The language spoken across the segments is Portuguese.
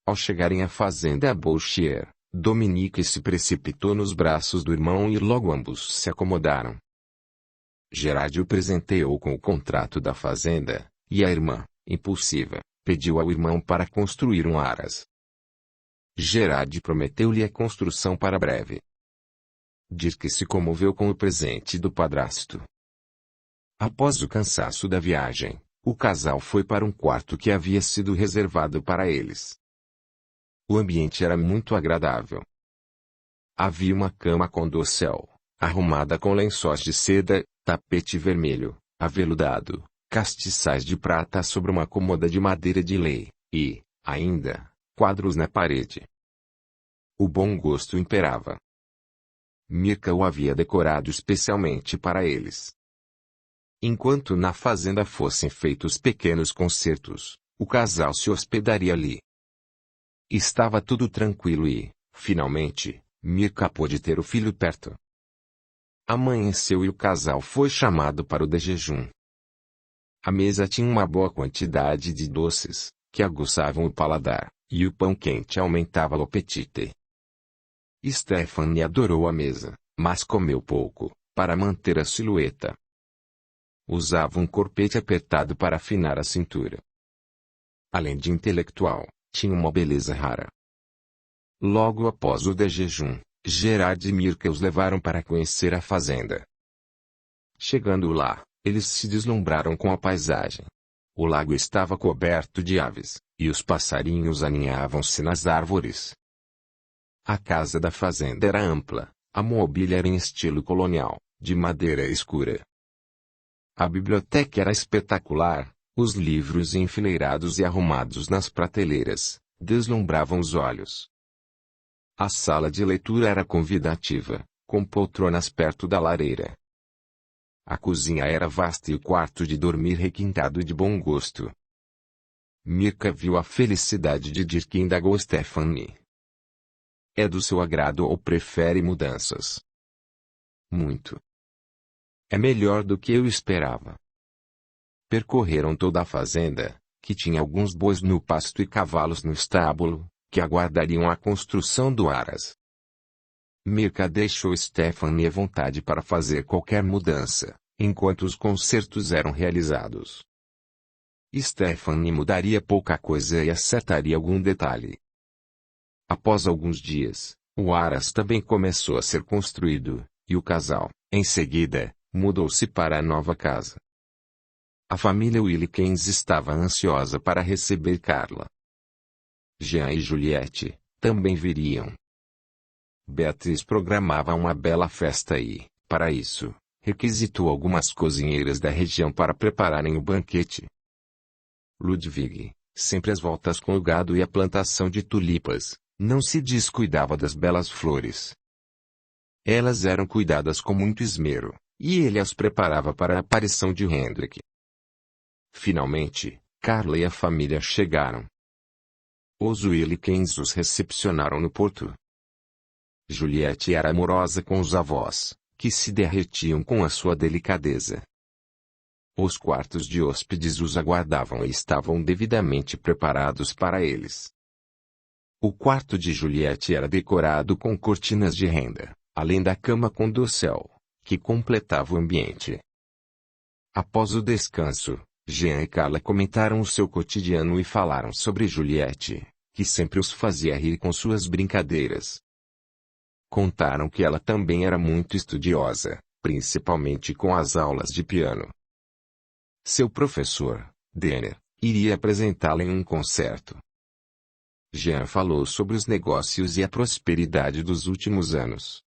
Ao chegarem à fazenda Bolchier, Dominique se precipitou nos braços do irmão e logo ambos se acomodaram. Gerard o presenteou com o contrato da fazenda, e a irmã, impulsiva, pediu ao irmão para construir um aras. Gerard prometeu-lhe a construção para breve. Dirk se comoveu com o presente do padrasto. Após o cansaço da viagem, o casal foi para um quarto que havia sido reservado para eles. O ambiente era muito agradável. Havia uma cama com dossel, arrumada com lençóis de seda, tapete vermelho, aveludado, castiçais de prata sobre uma cômoda de madeira de lei, e, ainda, quadros na parede. O bom gosto imperava. Mirka o havia decorado especialmente para eles. Enquanto na fazenda fossem feitos pequenos concertos, o casal se hospedaria ali. Estava tudo tranquilo e, finalmente, Mirka pôde ter o filho perto. Amanheceu e o casal foi chamado para o de jejum. A mesa tinha uma boa quantidade de doces, que aguçavam o paladar, e o pão quente aumentava o apetite. Stephanie adorou a mesa, mas comeu pouco, para manter a silhueta. Usava um corpete apertado para afinar a cintura. Além de intelectual, tinha uma beleza rara. Logo após o de jejum, Gerard e Mirka os levaram para conhecer a fazenda. Chegando lá, eles se deslumbraram com a paisagem. O lago estava coberto de aves, e os passarinhos aninhavam-se nas árvores. A casa da fazenda era ampla, a mobília era em estilo colonial, de madeira escura. A biblioteca era espetacular, os livros enfileirados e arrumados nas prateleiras, deslumbravam os olhos. A sala de leitura era convidativa, com poltronas perto da lareira. A cozinha era vasta e o quarto de dormir requintado e de bom gosto. Mirka viu a felicidade de Dirk e indagou Stephanie. É do seu agrado ou prefere mudanças? Muito. É melhor do que eu esperava. Percorreram toda a fazenda, que tinha alguns bois no pasto e cavalos no estábulo, que aguardariam a construção do aras. Mirka deixou Stephanie à vontade para fazer qualquer mudança, enquanto os concertos eram realizados. Stephanie mudaria pouca coisa e acertaria algum detalhe. Após alguns dias, o aras também começou a ser construído, e o casal, em seguida, mudou-se para a nova casa. A família Wilkins estava ansiosa para receber Carla. Jean e Juliette também viriam. Beatriz programava uma bela festa e, para isso, requisitou algumas cozinheiras da região para prepararem o banquete. Ludwig, sempre às voltas com o gado e a plantação de tulipas, não se descuidava das belas flores. Elas eram cuidadas com muito esmero, e ele as preparava para a aparição de Hendrik. Finalmente, Carla e a família chegaram. Os Wilkins os recepcionaram no porto. Juliette era amorosa com os avós, que se derretiam com a sua delicadeza. Os quartos de hóspedes os aguardavam e estavam devidamente preparados para eles. O quarto de Juliette era decorado com cortinas de renda, além da cama com dossel, que completava o ambiente. Após o descanso, Jean e Carla comentaram o seu cotidiano e falaram sobre Juliette, que sempre os fazia rir com suas brincadeiras. Contaram que ela também era muito estudiosa, principalmente com as aulas de piano. Seu professor, Denner, iria apresentá-la em um concerto. Jean falou sobre os negócios e a prosperidade dos últimos anos.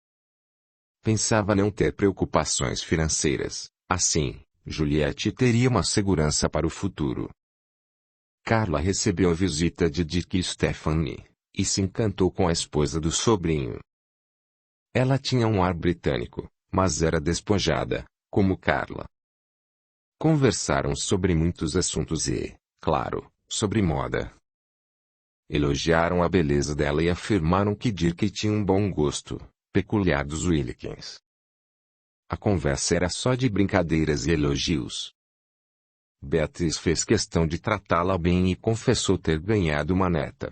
Pensava não ter preocupações financeiras, assim, Juliette teria uma segurança para o futuro. Carla recebeu a visita de Dirk e Stephanie, e se encantou com a esposa do sobrinho. Ela tinha um ar britânico, mas era despojada, como Carla. Conversaram sobre muitos assuntos e, claro, sobre moda. Elogiaram a beleza dela e afirmaram que Dirk tinha um bom gosto, peculiar dos Wilkins. A conversa era só de brincadeiras e elogios. Beatriz fez questão de tratá-la bem e confessou ter ganhado uma neta.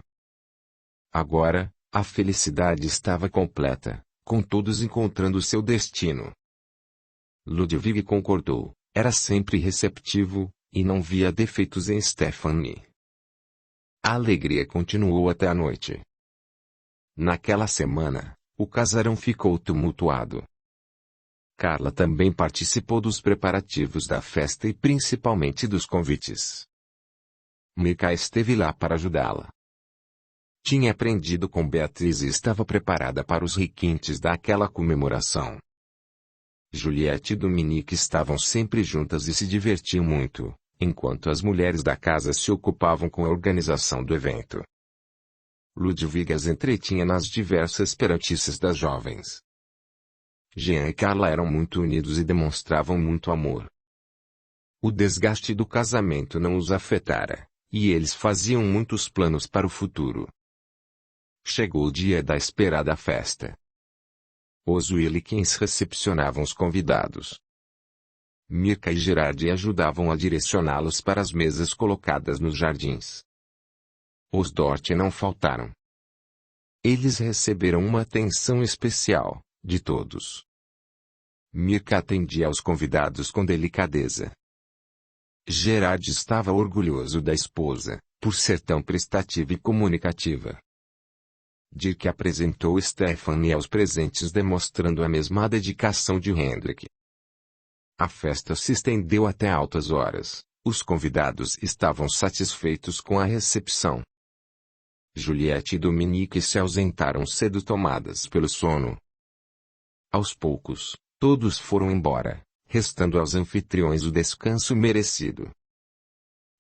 Agora, a felicidade estava completa, com todos encontrando seu destino. Ludwig concordou, era sempre receptivo, e não via defeitos em Stephanie. A alegria continuou até a noite. Naquela semana, o casarão ficou tumultuado. Carla também participou dos preparativos da festa e principalmente dos convites. Mika esteve lá para ajudá-la. Tinha aprendido com Beatriz e estava preparada para os requintes daquela comemoração. Juliette e Dominique estavam sempre juntas e se divertiam muito, enquanto as mulheres da casa se ocupavam com a organização do evento. Ludwig as entretinha nas diversas peratices das jovens. Jean e Carla eram muito unidos e demonstravam muito amor. O desgaste do casamento não os afetara, e eles faziam muitos planos para o futuro. Chegou o dia da esperada festa. Os Willikins recepcionavam os convidados. Mirka e Gerard ajudavam a direcioná-los para as mesas colocadas nos jardins. Os Dort não faltaram. Eles receberam uma atenção especial, de todos. Mirka atendia aos convidados com delicadeza. Gerard estava orgulhoso da esposa, por ser tão prestativa e comunicativa. Dirk apresentou Stephanie aos presentes demonstrando a mesma dedicação de Hendrik. A festa se estendeu até altas horas. Os convidados estavam satisfeitos com a recepção. Juliette e Dominique se ausentaram cedo tomadas pelo sono. Aos poucos, todos foram embora, restando aos anfitriões o descanso merecido.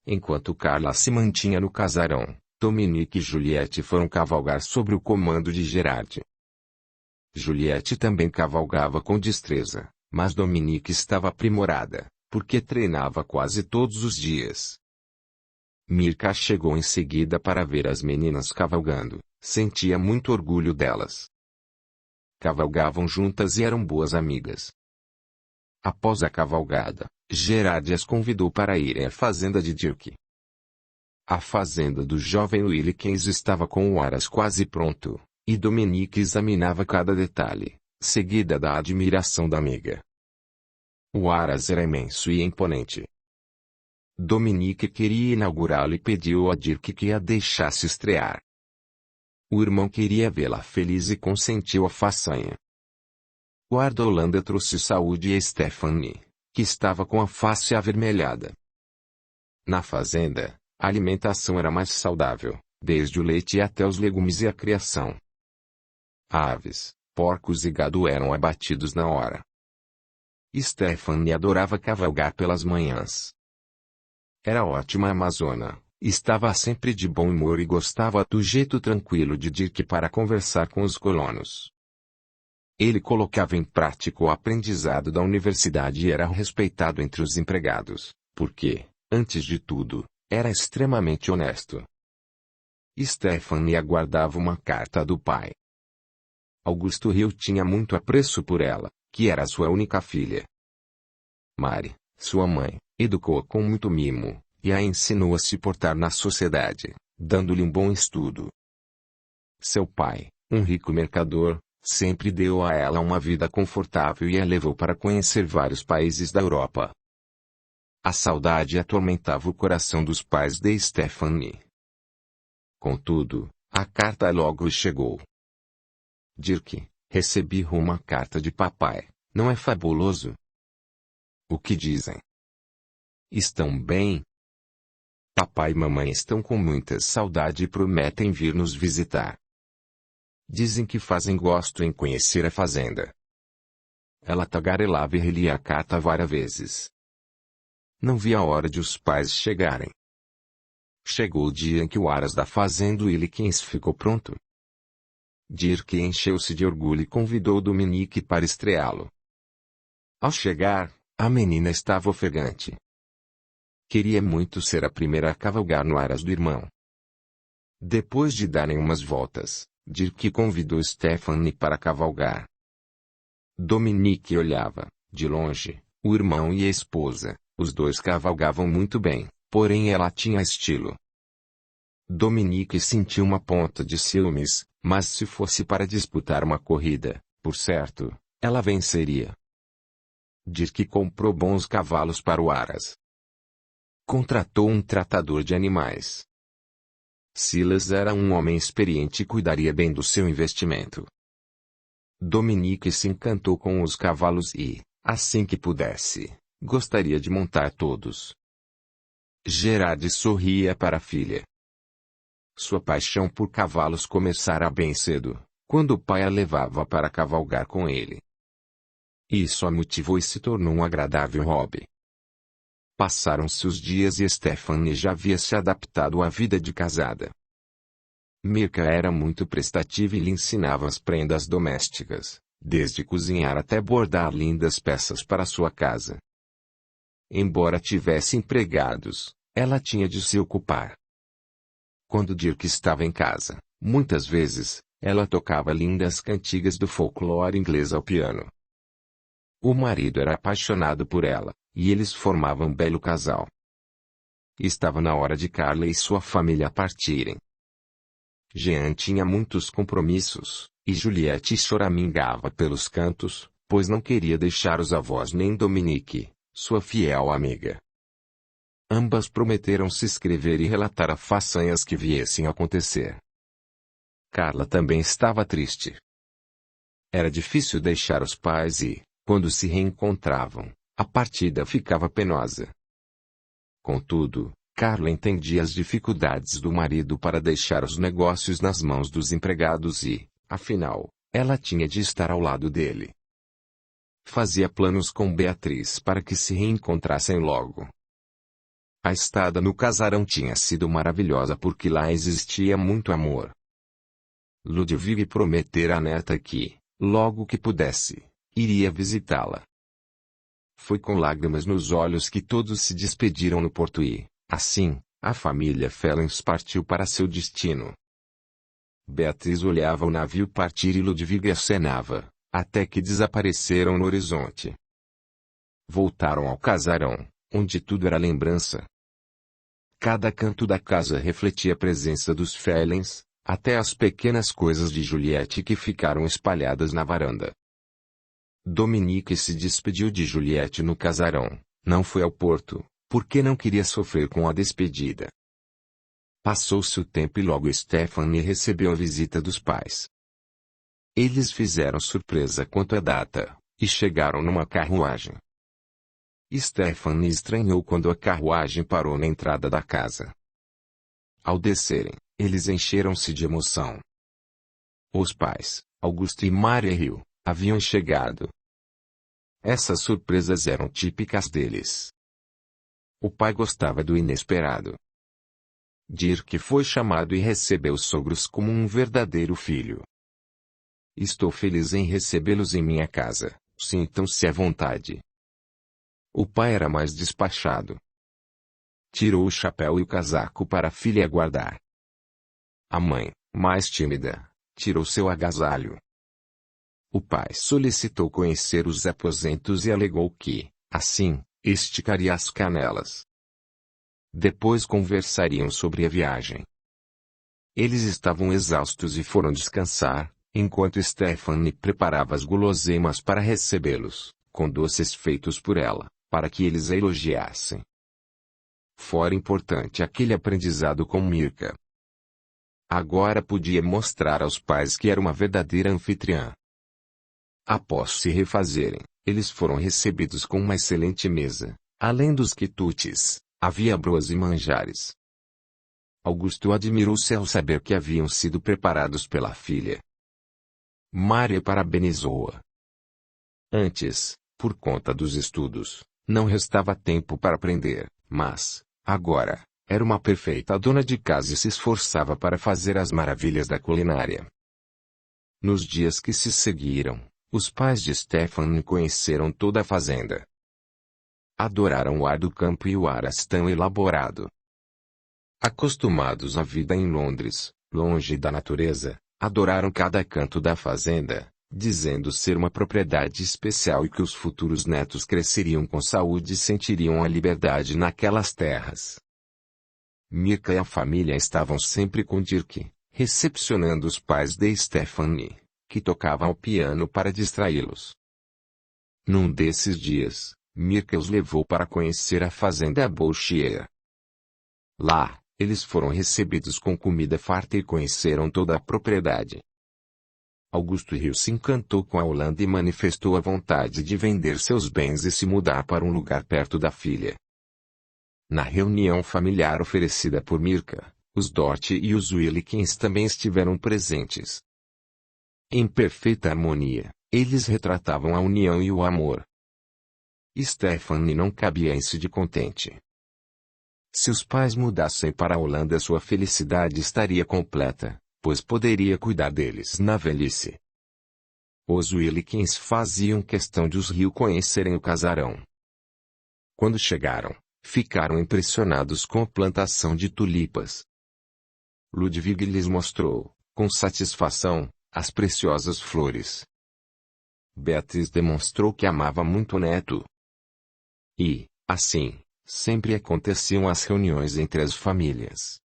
Enquanto Carla se mantinha no casarão, Dominique e Juliette foram cavalgar sob o comando de Gerard. Juliette também cavalgava com destreza, mas Dominique estava aprimorada, porque treinava quase todos os dias. Mirka chegou em seguida para ver as meninas cavalgando, sentia muito orgulho delas. Cavalgavam juntas e eram boas amigas. Após a cavalgada, Gerard as convidou para irem à fazenda de Dirk. A fazenda do jovem Willikins estava com o aras quase pronto, e Dominique examinava cada detalhe, seguida da admiração da amiga. O aras era imenso e imponente. Dominique queria inaugurá-lo e pediu a Dirk que a deixasse estrear. O irmão queria vê-la feliz e consentiu a façanha. O ar da Holanda trouxe saúde a Stephanie, que estava com a face avermelhada. Na fazenda, a alimentação era mais saudável, desde o leite até os legumes e a criação. Aves, porcos e gado eram abatidos na hora. Stephanie adorava cavalgar pelas manhãs. Era ótima amazona, estava sempre de bom humor e gostava do jeito tranquilo de Dirk para conversar com os colonos. Ele colocava em prática o aprendizado da universidade e era respeitado entre os empregados, porque, antes de tudo, era extremamente honesto. Stephanie aguardava uma carta do pai. Augusto Hill tinha muito apreço por ela, que era sua única filha. Mary, sua mãe, educou-a com muito mimo, e a ensinou a se portar na sociedade, dando-lhe um bom estudo. Seu pai, um rico mercador, sempre deu a ela uma vida confortável e a levou para conhecer vários países da Europa. A saudade atormentava o coração dos pais de Stephanie. Contudo, a carta logo chegou. Dirk, recebi uma carta de papai, não é fabuloso? O que dizem? Estão bem? Papai e mamãe estão com muita saudade e prometem vir nos visitar. Dizem que fazem gosto em conhecer a fazenda. Ela tagarelava e relia a carta várias vezes. Não via a hora de os pais chegarem. Chegou o dia em que o aras da fazenda Willikins ficou pronto. Dirk encheu-se de orgulho e convidou Dominique para estreá-lo. Ao chegar, a menina estava ofegante. Queria muito ser a primeira a cavalgar no aras do irmão. Depois de darem umas voltas, Dirk convidou Stephanie para cavalgar. Dominique olhava, de longe, o irmão e a esposa. Os dois cavalgavam muito bem, porém ela tinha estilo. Dominique sentiu uma ponta de ciúmes, mas se fosse para disputar uma corrida, por certo, ela venceria. Dirk comprou bons cavalos para o Aras. Contratou um tratador de animais. Silas era um homem experiente e cuidaria bem do seu investimento. Dominique se encantou com os cavalos e, assim que pudesse, gostaria de montar todos. Gerard sorria para a filha. Sua paixão por cavalos começara bem cedo, quando o pai a levava para cavalgar com ele. Isso a motivou e se tornou um agradável hobby. Passaram-se os dias e Stephanie já havia se adaptado à vida de casada. Mirka era muito prestativa e lhe ensinava as prendas domésticas, desde cozinhar até bordar lindas peças para sua casa. Embora tivesse empregados, ela tinha de se ocupar. Quando Dirk estava em casa, muitas vezes, ela tocava lindas cantigas do folclore inglês ao piano. O marido era apaixonado por ela, e eles formavam um belo casal. Estava na hora de Carla e sua família partirem. Jean tinha muitos compromissos, e Juliette choramingava pelos cantos, pois não queria deixar os avós nem Dominique, sua fiel amiga. Ambas prometeram se escrever e relatar as façanhas que viessem a acontecer. Carla também estava triste. Era difícil deixar os pais e, quando se reencontravam, a partida ficava penosa. Contudo, Carla entendia as dificuldades do marido para deixar os negócios nas mãos dos empregados e, afinal, ela tinha de estar ao lado dele. Fazia planos com Beatriz para que se reencontrassem logo. A estada no casarão tinha sido maravilhosa porque lá existia muito amor. Ludwig prometera à neta que, logo que pudesse, iria visitá-la. Foi com lágrimas nos olhos que todos se despediram no porto e, assim, a família Fellens partiu para seu destino. Beatriz olhava o navio partir e Ludwig acenava, até que desapareceram no horizonte. Voltaram ao casarão, onde tudo era lembrança. Cada canto da casa refletia a presença dos Fellens, até as pequenas coisas de Juliette que ficaram espalhadas na varanda. Dominique se despediu de Juliette no casarão, não foi ao porto, porque não queria sofrer com a despedida. Passou-se o tempo e logo Stephanie recebeu a visita dos pais. Eles fizeram surpresa quanto à data, e chegaram numa carruagem. Stephanie estranhou quando a carruagem parou na entrada da casa. Ao descerem, eles encheram-se de emoção. Os pais, Auguste e Maria Hill, haviam chegado. Essas surpresas eram típicas deles. O pai gostava do inesperado. Dirk foi chamado e recebeu os sogros como um verdadeiro filho. Estou feliz em recebê-los em minha casa, sintam-se à vontade. O pai era mais despachado. Tirou o chapéu e o casaco para a filha guardar. A mãe, mais tímida, tirou seu agasalho. O pai solicitou conhecer os aposentos e alegou que, assim, esticaria as canelas. Depois conversariam sobre a viagem. Eles estavam exaustos e foram descansar, enquanto Stephanie preparava as guloseimas para recebê-los, com doces feitos por ela, para que eles a elogiassem. Fora importante aquele aprendizado com Mirka. Agora podia mostrar aos pais que era uma verdadeira anfitriã. Após se refazerem, eles foram recebidos com uma excelente mesa, além dos quitutes, havia broas e manjares. Augusto admirou-se ao saber que haviam sido preparados pela filha. Maria parabenizou-a. Antes, por conta dos estudos, não restava tempo para aprender, mas, agora, era uma perfeita dona de casa e se esforçava para fazer as maravilhas da culinária. Nos dias que se seguiram, os pais de Stephanie conheceram toda a fazenda. Adoraram o ar do campo e o Aras tão elaborado. Acostumados à vida em Londres, longe da natureza, adoraram cada canto da fazenda, dizendo ser uma propriedade especial e que os futuros netos cresceriam com saúde e sentiriam a liberdade naquelas terras. Mirka e a família estavam sempre com Dirk, recepcionando os pais de Stephanie, que tocavam o piano para distraí-los. Num desses dias, Mirka os levou para conhecer a fazenda Bolshier. Lá, eles foram recebidos com comida farta e conheceram toda a propriedade. Augusto Rio se encantou com a Holanda e manifestou a vontade de vender seus bens e se mudar para um lugar perto da filha. Na reunião familiar oferecida por Mirka, os Dort e os Wilkins também estiveram presentes. Em perfeita harmonia, eles retratavam a união e o amor. Stephanie não cabia em si de contente. Se os pais mudassem para a Holanda, sua felicidade estaria completa, pois poderia cuidar deles na velhice. Os Wilkins faziam questão de os Rio conhecerem o casarão. Quando chegaram, ficaram impressionados com a plantação de tulipas. Ludwig lhes mostrou, com satisfação, as preciosas flores. Beatriz demonstrou que amava muito o neto. E, assim, sempre aconteciam as reuniões entre as famílias.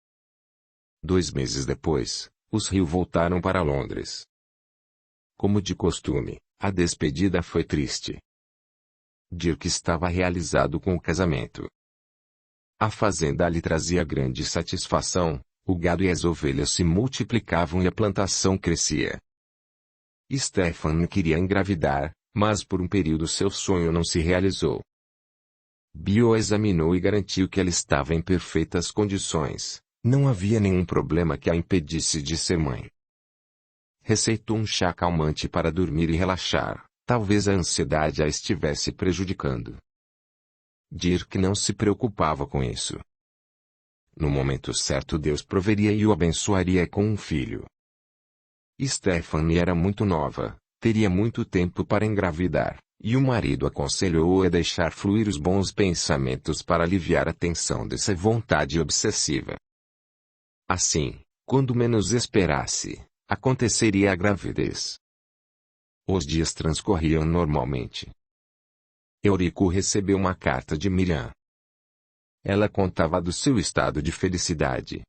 2 meses depois, os Rio voltaram para Londres. Como de costume, a despedida foi triste. Dirk estava realizado com o casamento. A fazenda lhe trazia grande satisfação, o gado e as ovelhas se multiplicavam e a plantação crescia. Stephanie queria engravidar, mas por um período seu sonho não se realizou. Bio a examinou e garantiu que ela estava em perfeitas condições, não havia nenhum problema que a impedisse de ser mãe. Receitou um chá calmante para dormir e relaxar, talvez a ansiedade a estivesse prejudicando. Dirk não se preocupava com isso. No momento certo Deus proveria e o abençoaria com um filho. Stephanie era muito nova, teria muito tempo para engravidar, e o marido aconselhou-a a deixar fluir os bons pensamentos para aliviar a tensão dessa vontade obsessiva. Assim, quando menos esperasse, aconteceria a gravidez. Os dias transcorriam normalmente. Eurico recebeu uma carta de Miriam. Ela contava do seu estado de felicidade.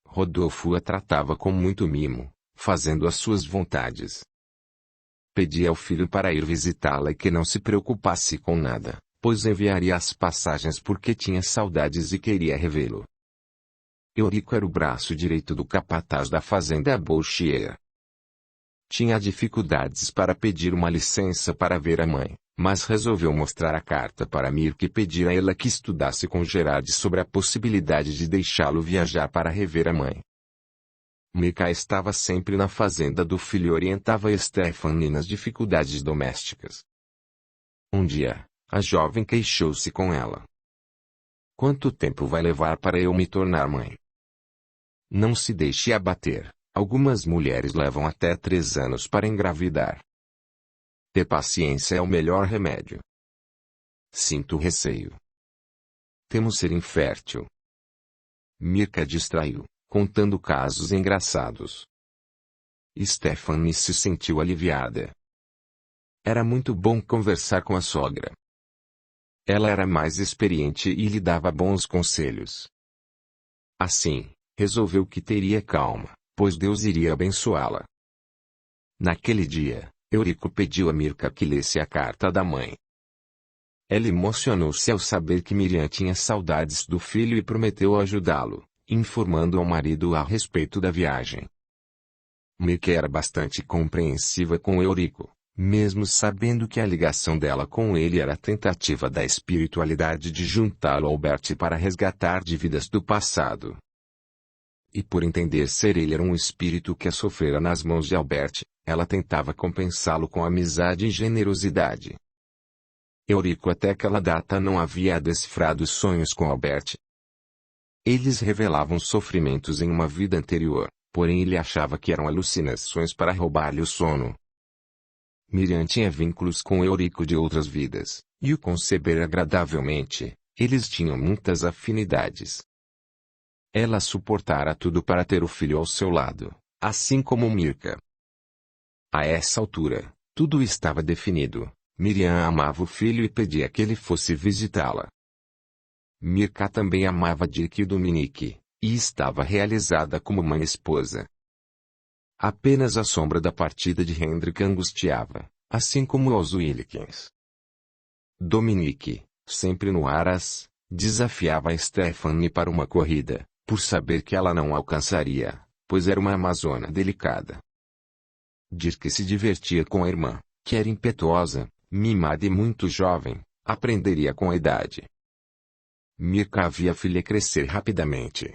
Rodolfo a tratava com muito mimo, fazendo as suas vontades. Pedia ao filho para ir visitá-la e que não se preocupasse com nada, pois enviaria as passagens porque tinha saudades e queria revê-lo. Eurico era o braço direito do capataz da fazenda Bolshier. Tinha dificuldades para pedir uma licença para ver a mãe, mas resolveu mostrar a carta para Mirka e pedir a ela que estudasse com Gerard sobre a possibilidade de deixá-lo viajar para rever a mãe. Mirka estava sempre na fazenda do filho e orientava Stephanie nas dificuldades domésticas. Um dia, a jovem queixou-se com ela. Quanto tempo vai levar para eu me tornar mãe? Não se deixe abater, algumas mulheres levam até 3 anos para engravidar. Ter paciência é o melhor remédio. Sinto receio. Temo ser infértil. Mirka distraiu, contando casos engraçados. Stephanie se sentiu aliviada. Era muito bom conversar com a sogra. Ela era mais experiente e lhe dava bons conselhos. Assim, resolveu que teria calma, pois Deus iria abençoá-la. Naquele dia, Eurico pediu a Mirka que lesse a carta da mãe. Ela emocionou-se ao saber que Miriam tinha saudades do filho e prometeu ajudá-lo, informando ao marido a respeito da viagem. Mirka era bastante compreensiva com Eurico, mesmo sabendo que a ligação dela com ele era a tentativa da espiritualidade de juntá-lo ao Bert para resgatar dívidas do passado. E por entender ser ele era um espírito que a sofrera nas mãos de Albert, ela tentava compensá-lo com amizade e generosidade. Eurico até aquela data não havia decifrado os sonhos com Albert. Eles revelavam sofrimentos em uma vida anterior, porém ele achava que eram alucinações para roubar-lhe o sono. Miriam tinha vínculos com Eurico de outras vidas, e o conceber agradavelmente, eles tinham muitas afinidades. Ela suportara tudo para ter o filho ao seu lado, assim como Mirka. A essa altura, tudo estava definido. Miriam amava o filho e pedia que ele fosse visitá-la. Mirka também amava Dirk e Dominique, e estava realizada como mãe e esposa. Apenas a sombra da partida de Hendrik angustiava, assim como os Wilkins. Dominique, sempre no Aras, desafiava Stephanie para uma corrida, por saber que ela não alcançaria, pois era uma amazona delicada. Dirk se divertia com a irmã, que era impetuosa, mimada e muito jovem, aprenderia com a idade. Mirka via a filha crescer rapidamente.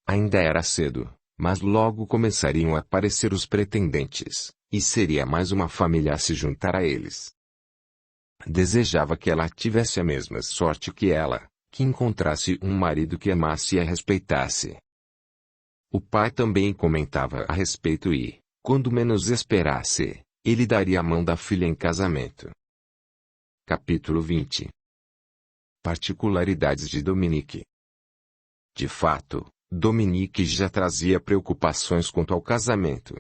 Ainda era cedo, mas logo começariam a aparecer os pretendentes, e seria mais uma família a se juntar a eles. Desejava que ela tivesse a mesma sorte que ela, que encontrasse um marido que amasse e a respeitasse. O pai também comentava a respeito e, quando menos esperasse, ele daria a mão da filha em casamento. Capítulo 20. Particularidades de Dominique. De fato, Dominique já trazia preocupações quanto ao casamento.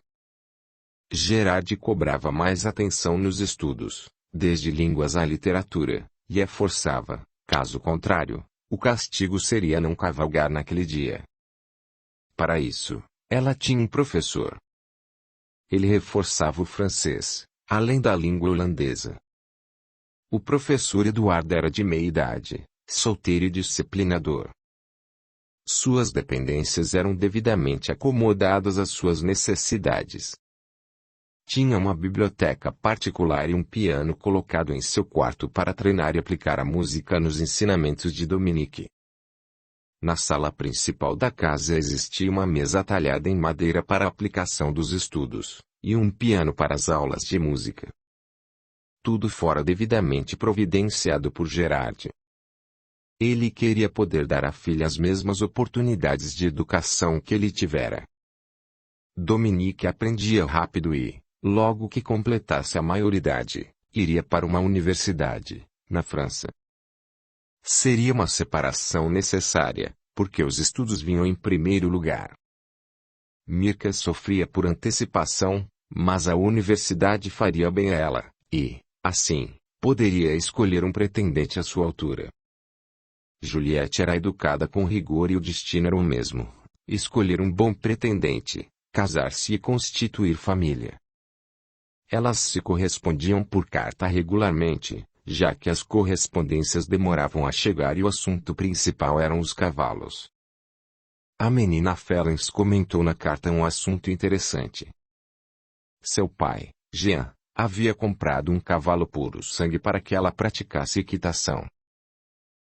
Gerard cobrava mais atenção nos estudos, desde línguas à literatura, e a forçava, caso contrário, o castigo seria não cavalgar naquele dia. Para isso, ela tinha um professor. Ele reforçava o francês, além da língua holandesa. O professor Eduardo era de meia idade, solteiro e disciplinador. Suas dependências eram devidamente acomodadas às suas necessidades. Tinha uma biblioteca particular e um piano colocado em seu quarto para treinar e aplicar a música nos ensinamentos de Dominique. Na sala principal da casa existia uma mesa talhada em madeira para a aplicação dos estudos, e um piano para as aulas de música. Tudo fora devidamente providenciado por Gerard. Ele queria poder dar à filha as mesmas oportunidades de educação que ele tivera. Dominique aprendia rápido e, logo que completasse a maioridade, iria para uma universidade, na França. Seria uma separação necessária, porque os estudos vinham em primeiro lugar. Mirka sofria por antecipação, mas a universidade faria bem a ela, e, assim, poderia escolher um pretendente à sua altura. Juliette era educada com rigor e o destino era o mesmo: escolher um bom pretendente, casar-se e constituir família. Elas se correspondiam por carta regularmente, já que as correspondências demoravam a chegar e o assunto principal eram os cavalos. A menina Félix comentou na carta um assunto interessante. Seu pai, Jean, havia comprado um cavalo puro sangue para que ela praticasse equitação.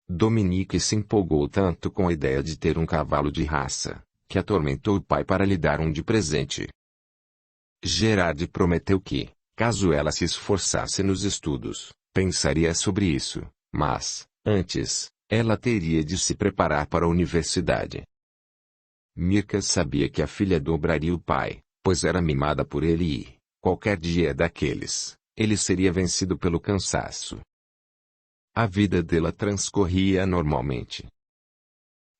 Dominique se empolgou tanto com a ideia de ter um cavalo de raça, que atormentou o pai para lhe dar um de presente. Gerard prometeu que, caso ela se esforçasse nos estudos, pensaria sobre isso, mas, antes, ela teria de se preparar para a universidade. Mirka sabia que a filha dobraria o pai, pois era mimada por ele e, qualquer dia daqueles, ele seria vencido pelo cansaço. A vida dela transcorria normalmente.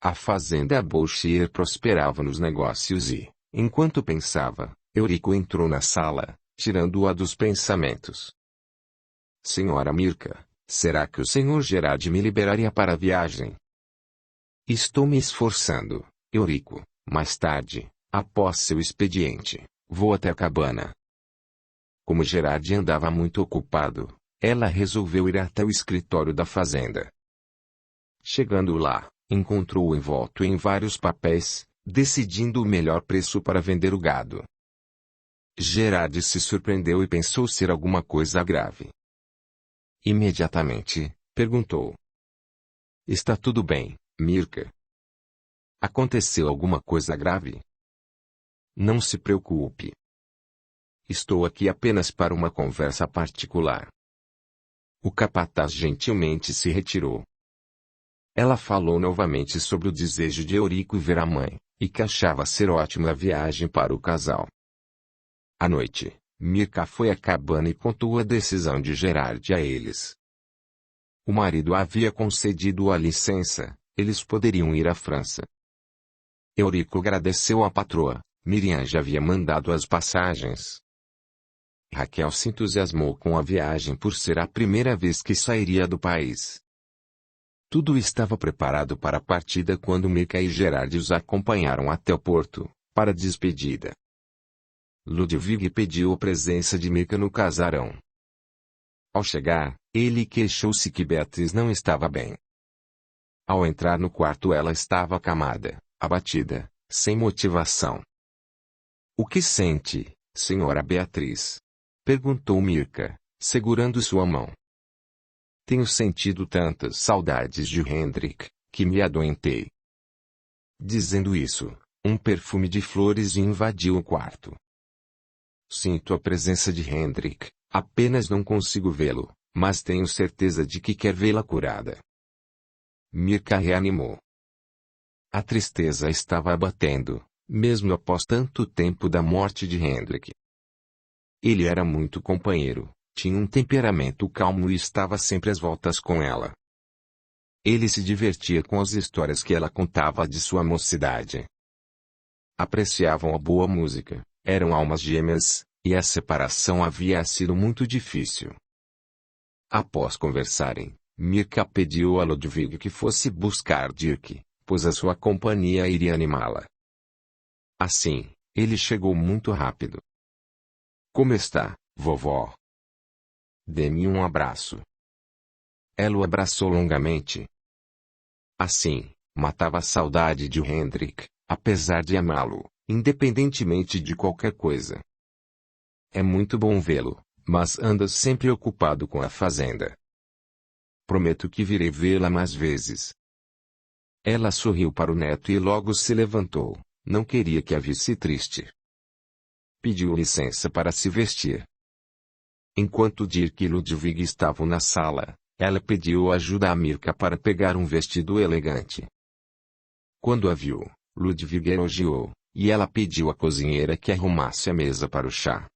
A fazenda Bolchier prosperava nos negócios e, enquanto pensava, Eurico entrou na sala, tirando-a dos pensamentos. Senhora Mirka, será que o senhor Gerard me liberaria para a viagem? Estou me esforçando, Eurico. Mais tarde, após seu expediente, vou até a cabana. Como Gerard andava muito ocupado, ela resolveu ir até o escritório da fazenda. Chegando lá, encontrou-o envolto em vários papéis, decidindo o melhor preço para vender o gado. Gerard se surpreendeu e pensou ser alguma coisa grave. Imediatamente, perguntou: Está tudo bem, Mirka? Aconteceu alguma coisa grave? Não se preocupe. Estou aqui apenas para uma conversa particular. O capataz gentilmente se retirou. Ela falou novamente sobre o desejo de Eurico ver a mãe, e que achava ser ótima a viagem para o casal. À noite, Mirka foi à cabana e contou a decisão de Gerard a eles. O marido havia concedido a licença, eles poderiam ir à França. Eurico agradeceu à patroa, Miriam já havia mandado as passagens. Raquel se entusiasmou com a viagem por ser a primeira vez que sairia do país. Tudo estava preparado para a partida quando Mirka e Gerard os acompanharam até o porto, para a despedida. Ludwig pediu a presença de Mirka no casarão. Ao chegar, ele queixou-se que Beatriz não estava bem. Ao entrar no quarto ela estava acamada, abatida, sem motivação. "O que sente, senhora Beatriz?" perguntou Mirka, segurando sua mão. "Tenho sentido tantas saudades de Hendrik, que me adoentei." Dizendo isso, um perfume de flores invadiu o quarto. "Sinto a presença de Hendrik, apenas não consigo vê-lo, mas tenho certeza de que quer vê-la curada." Mirka reanimou. A tristeza estava abatendo, mesmo após tanto tempo da morte de Hendrik. Ele era muito companheiro, tinha um temperamento calmo e estava sempre às voltas com ela. Ele se divertia com as histórias que ela contava de sua mocidade. Apreciavam a boa música, eram almas gêmeas, e a separação havia sido muito difícil. Após conversarem, Mirka pediu a Ludwig que fosse buscar Dirk, pois a sua companhia iria animá-la. Assim, ele chegou muito rápido. "Como está, vovó? Dê-me um abraço." Ela o abraçou longamente. Assim, matava a saudade de Hendrik, apesar de amá-lo, independentemente de qualquer coisa. "É muito bom vê-lo, mas anda sempre ocupado com a fazenda. Prometo que virei vê-la mais vezes." Ela sorriu para o neto e logo se levantou, não queria que a visse triste. Pediu licença para se vestir. Enquanto Dirk e Ludwig estavam na sala, ela pediu ajuda a Mirka para pegar um vestido elegante. Quando a viu, Ludwig elogiou, e ela pediu à cozinheira que arrumasse a mesa para o chá.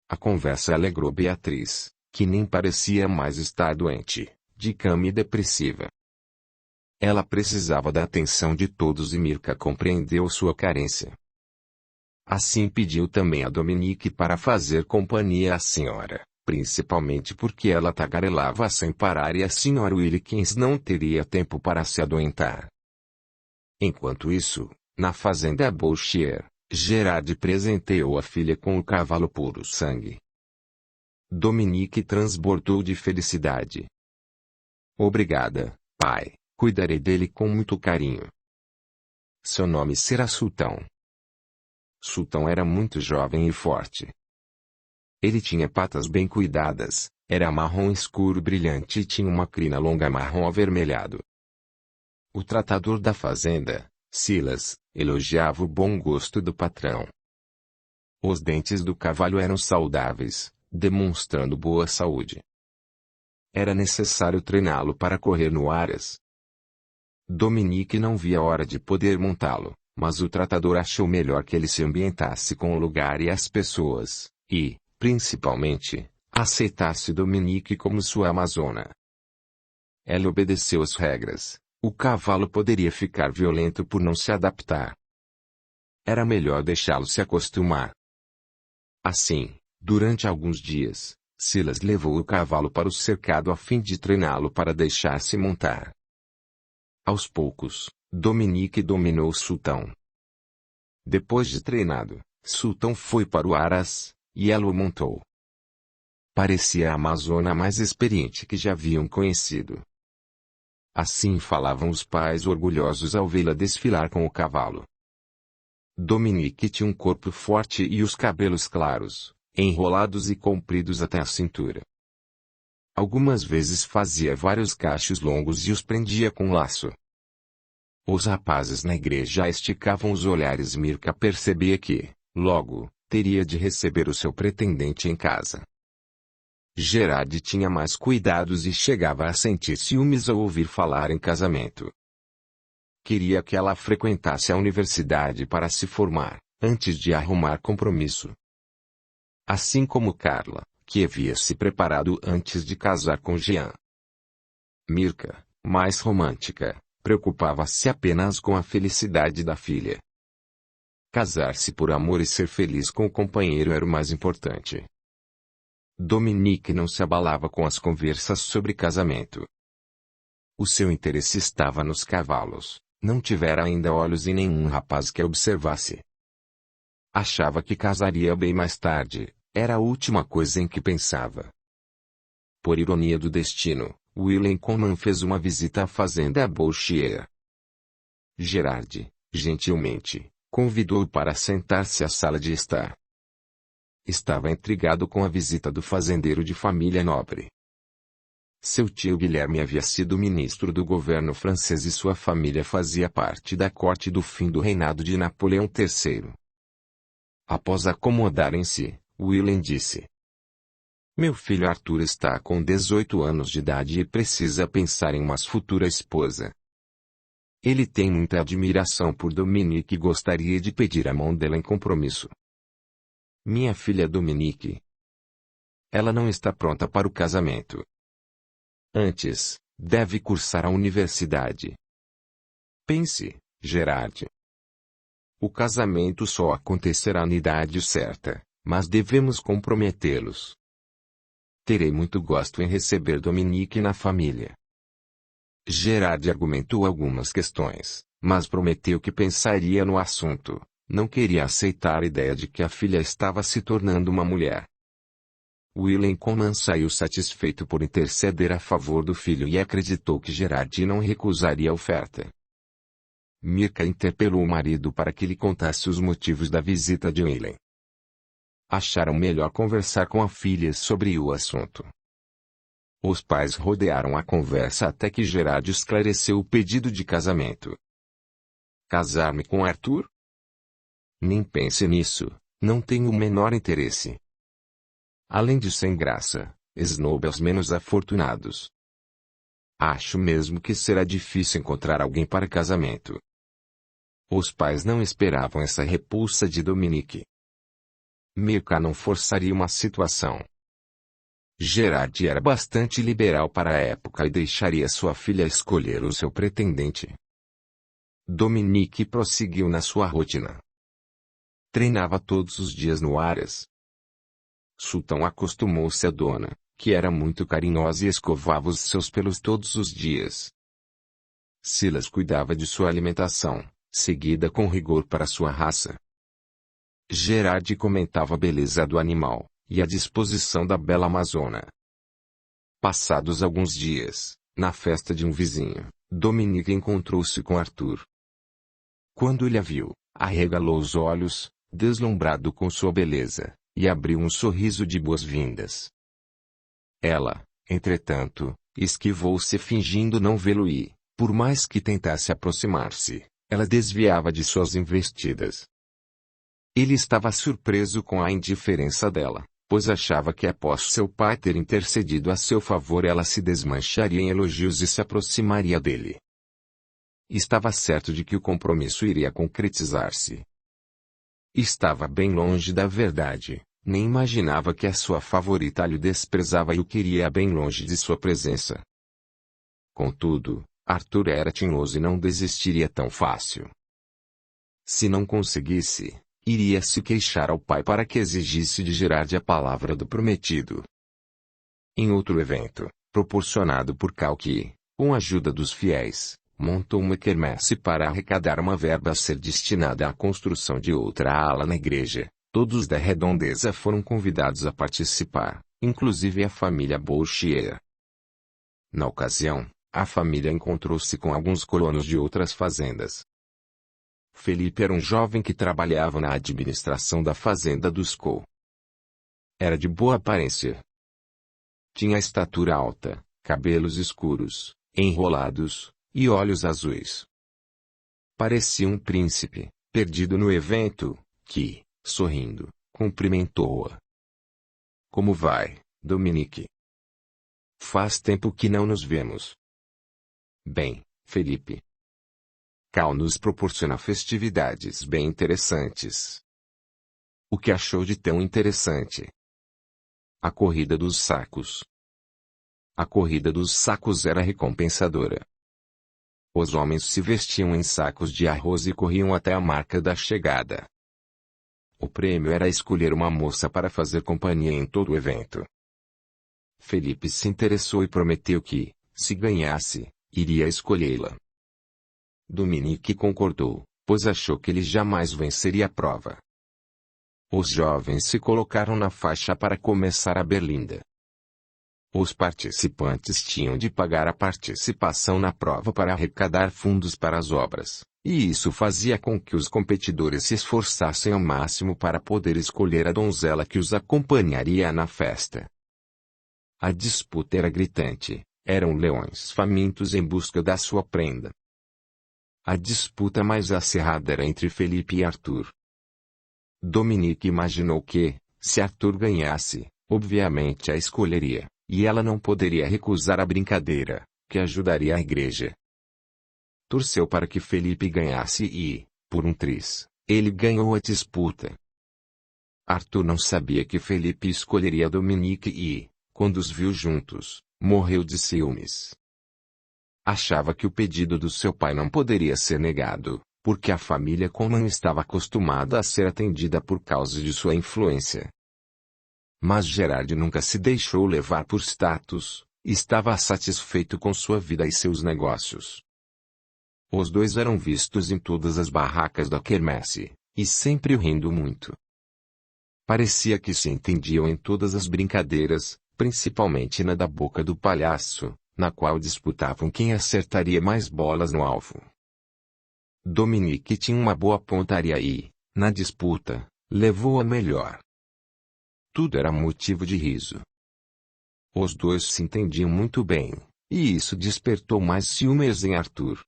A conversa alegrou Beatriz, que nem parecia mais estar doente, de cama e depressiva. Ela precisava da atenção de todos e Mirka compreendeu sua carência. Assim pediu também a Dominique para fazer companhia à senhora, principalmente porque ela tagarelava sem parar e a senhora Wilkins não teria tempo para se adoentar. Enquanto isso, na fazenda Bolchier, Gerard presenteou a filha com o cavalo puro sangue. Dominique transbordou de felicidade. "Obrigada, pai, cuidarei dele com muito carinho. Seu nome será Sultão." Sultão era muito jovem e forte. Ele tinha patas bem cuidadas, era marrom escuro brilhante e tinha uma crina longa marrom avermelhado. O tratador da fazenda, Silas, elogiava o bom gosto do patrão. Os dentes do cavalo eram saudáveis, demonstrando boa saúde. Era necessário treiná-lo para correr no Aras. Dominique não via a hora de poder montá-lo, mas o tratador achou melhor que ele se ambientasse com o lugar e as pessoas, e, principalmente, aceitasse Dominique como sua amazona. Ela obedeceu às regras. O cavalo poderia ficar violento por não se adaptar. Era melhor deixá-lo se acostumar. Assim, durante alguns dias, Silas levou o cavalo para o cercado a fim de treiná-lo para deixar-se montar. Aos poucos, Dominique dominou Sultão. Depois de treinado, Sultão foi para o Aras, e ela o montou. Parecia a amazona mais experiente que já haviam conhecido. Assim falavam os pais orgulhosos ao vê-la desfilar com o cavalo. Dominique tinha um corpo forte e os cabelos claros, enrolados e compridos até a cintura. Algumas vezes fazia vários cachos longos e os prendia com laço. Os rapazes na igreja esticavam os olhares e Mirka percebia que, logo, teria de receber o seu pretendente em casa. Gerard tinha mais cuidados e chegava a sentir ciúmes ao ouvir falar em casamento. Queria que ela frequentasse a universidade para se formar, antes de arrumar compromisso. Assim como Carla, que havia se preparado antes de casar com Jean. Mirka, mais romântica, preocupava-se apenas com a felicidade da filha. Casar-se por amor e ser feliz com o companheiro era o mais importante. Dominique não se abalava com as conversas sobre casamento. O seu interesse estava nos cavalos, não tivera ainda olhos em nenhum rapaz que a observasse. Achava que casaria bem mais tarde, era a última coisa em que pensava. Por ironia do destino, Willem Koman fez uma visita à fazenda Bolchier. Gerard, gentilmente, convidou-o para sentar-se à sala de estar. Estava intrigado com a visita do fazendeiro de família nobre. Seu tio Guilherme havia sido ministro do governo francês e sua família fazia parte da corte do fim do reinado de Napoleão III. Após acomodarem-se, Willem disse: Meu filho Arthur está com 18 anos de idade e precisa pensar em uma futura esposa. Ele tem muita admiração por Dominique e gostaria de pedir a mão dela em compromisso. Minha filha Dominique. Ela não está pronta para o casamento. Antes, deve cursar a universidade. Pense, Gerard. O casamento só acontecerá na idade certa, mas devemos comprometê-los. Terei muito gosto em receber Dominique na família. Gerard argumentou algumas questões, mas prometeu que pensaria no assunto. Não queria aceitar a ideia de que a filha estava se tornando uma mulher. Willem Koman saiu satisfeito por interceder a favor do filho e acreditou que Gerard não recusaria a oferta. Mirka interpelou o marido para que lhe contasse os motivos da visita de Willem. Acharam melhor conversar com a filha sobre o assunto. Os pais rodearam a conversa até que Gerard esclareceu o pedido de casamento. Casar-me com Arthur? Nem pense nisso, não tenho o menor interesse. Além de sem graça, esnobe aos menos afortunados. Acho mesmo que será difícil encontrar alguém para casamento. Os pais não esperavam essa repulsa de Dominique. Mirka não forçaria uma situação. Gerard era bastante liberal para a época e deixaria sua filha escolher o seu pretendente. Dominique prosseguiu na sua rotina. Treinava todos os dias no Aras. Sultão acostumou-se à dona, que era muito carinhosa e escovava os seus pelos todos os dias. Silas cuidava de sua alimentação, seguida com rigor para sua raça. Gerard comentava a beleza do animal, e a disposição da bela amazona. Passados alguns dias, na festa de um vizinho, Dominique encontrou-se com Arthur. Quando ele a viu, arregalou os olhos, deslumbrado com sua beleza, e abriu um sorriso de boas-vindas. Ela, entretanto, esquivou-se fingindo não vê-lo e, por mais que tentasse aproximar-se, ela desviava de suas investidas. Ele estava surpreso com a indiferença dela, pois achava que após seu pai ter intercedido a seu favor ela se desmancharia em elogios e se aproximaria dele. Estava certo de que o compromisso iria concretizar-se. Estava bem longe da verdade, nem imaginava que a sua favorita lhe desprezava e o queria bem longe de sua presença. Contudo, Arthur era tinhoso e não desistiria tão fácil. Se não conseguisse, iria se queixar ao pai para que exigisse de Gerard a palavra do prometido. Em outro evento, proporcionado por Calqui, com a ajuda dos fiéis, montou uma quermesse para arrecadar uma verba a ser destinada à construção de outra ala na igreja. Todos da redondeza foram convidados a participar, inclusive a família Bolchier. Na ocasião, a família encontrou-se com alguns colonos de outras fazendas. Felipe era um jovem que trabalhava na administração da fazenda dos Cou. Era de boa aparência. Tinha estatura alta, cabelos escuros, enrolados, e olhos azuis. Parecia um príncipe, perdido no evento, que, sorrindo, cumprimentou-a. Como vai, Dominique? Faz tempo que não nos vemos. Bem, Felipe. Cal nos proporciona festividades bem interessantes. O que achou de tão interessante? A corrida dos sacos. A corrida dos sacos era recompensadora. Os homens se vestiam em sacos de arroz e corriam até a marca da chegada. O prêmio era escolher uma moça para fazer companhia em todo o evento. Felipe se interessou e prometeu que, se ganhasse, iria escolhê-la. Dominique concordou, pois achou que ele jamais venceria a prova. Os jovens se colocaram na faixa para começar a berlinda. Os participantes tinham de pagar a participação na prova para arrecadar fundos para as obras, e isso fazia com que os competidores se esforçassem ao máximo para poder escolher a donzela que os acompanharia na festa. A disputa era gritante, eram leões famintos em busca da sua prenda. A disputa mais acirrada era entre Felipe e Arthur. Dominique imaginou que, se Arthur ganhasse, obviamente a escolheria, e ela não poderia recusar a brincadeira, que ajudaria a igreja. Torceu para que Felipe ganhasse e, por um triz, ele ganhou a disputa. Arthur não sabia que Felipe escolheria Dominique e, quando os viu juntos, morreu de ciúmes. Achava que o pedido do seu pai não poderia ser negado, porque a família Coman estava acostumada a ser atendida por causa de sua influência. Mas Gerard nunca se deixou levar por status, estava satisfeito com sua vida e seus negócios. Os dois eram vistos em todas as barracas da quermesse, e sempre rindo muito. Parecia que se entendiam em todas as brincadeiras, principalmente na da boca do palhaço, na qual disputavam quem acertaria mais bolas no alvo. Dominique tinha uma boa pontaria e, na disputa, levou a melhor. Tudo era motivo de riso. Os dois se entendiam muito bem, e isso despertou mais ciúmes em Arthur.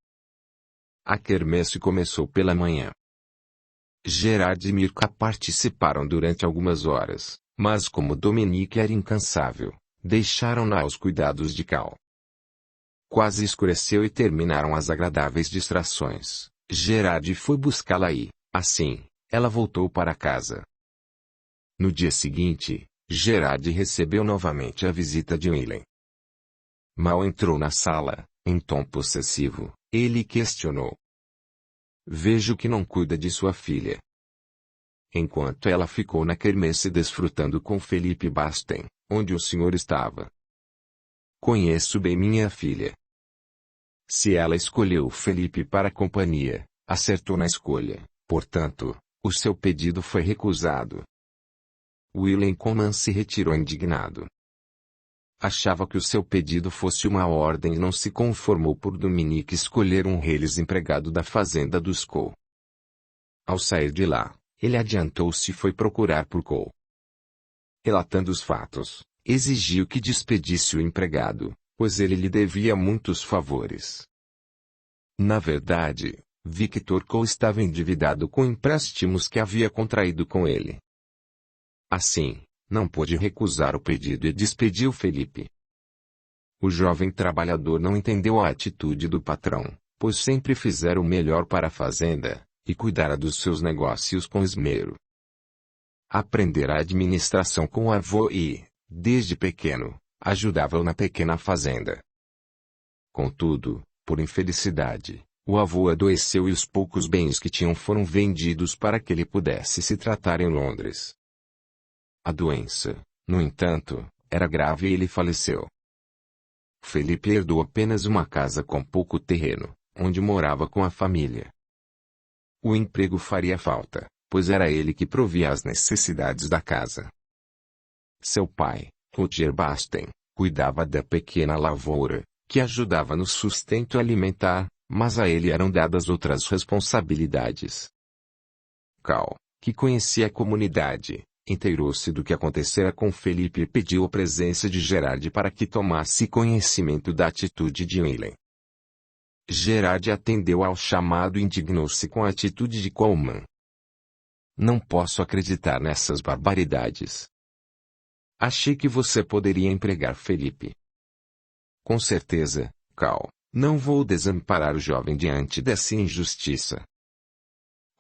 A quermesse começou pela manhã. Gerard e Mirka participaram durante algumas horas, mas como Dominique era incansável, deixaram-na aos cuidados de Cal. Quase escureceu e terminaram as agradáveis distrações. Gerard foi buscá-la e, assim, ela voltou para casa. No dia seguinte, Gerard recebeu novamente a visita de William. Mal entrou na sala, em tom possessivo, ele questionou. Vejo que não cuida de sua filha. Enquanto ela ficou na quermesse desfrutando com Felipe Basten, onde o senhor estava. Conheço bem minha filha. Se ela escolheu Felipe para a companhia, acertou na escolha, portanto, o seu pedido foi recusado. William Coman se retirou indignado. Achava que o seu pedido fosse uma ordem e não se conformou por Dominique escolher um reles empregado da fazenda dos Cole. Ao sair de lá, ele adiantou-se e foi procurar por Cole. Relatando os fatos, exigiu que despedisse o empregado, pois ele lhe devia muitos favores. Na verdade, Victor Cole estava endividado com empréstimos que havia contraído com ele. Assim, não pôde recusar o pedido e despediu Felipe. O jovem trabalhador não entendeu a atitude do patrão, pois sempre fizera o melhor para a fazenda, e cuidara dos seus negócios com esmero. Aprendera a administração com o avô e, desde pequeno, ajudava-o na pequena fazenda. Contudo, por infelicidade, o avô adoeceu e os poucos bens que tinham foram vendidos para que ele pudesse se tratar em Londres. A doença, no entanto, era grave e ele faleceu. Felipe herdou apenas uma casa com pouco terreno, onde morava com a família. O emprego faria falta, pois era ele que provia as necessidades da casa. Seu pai, Roger Basten, cuidava da pequena lavoura, que ajudava no sustento alimentar, mas a ele eram dadas outras responsabilidades. Cal, que conhecia a comunidade, inteirou-se do que acontecera com Felipe e pediu a presença de Gerard para que tomasse conhecimento da atitude de William. Gerard atendeu ao chamado e indignou-se com a atitude de Coleman. Não posso acreditar nessas barbaridades. Achei que você poderia empregar Felipe. Com certeza, Cal, não vou desamparar o jovem diante dessa injustiça.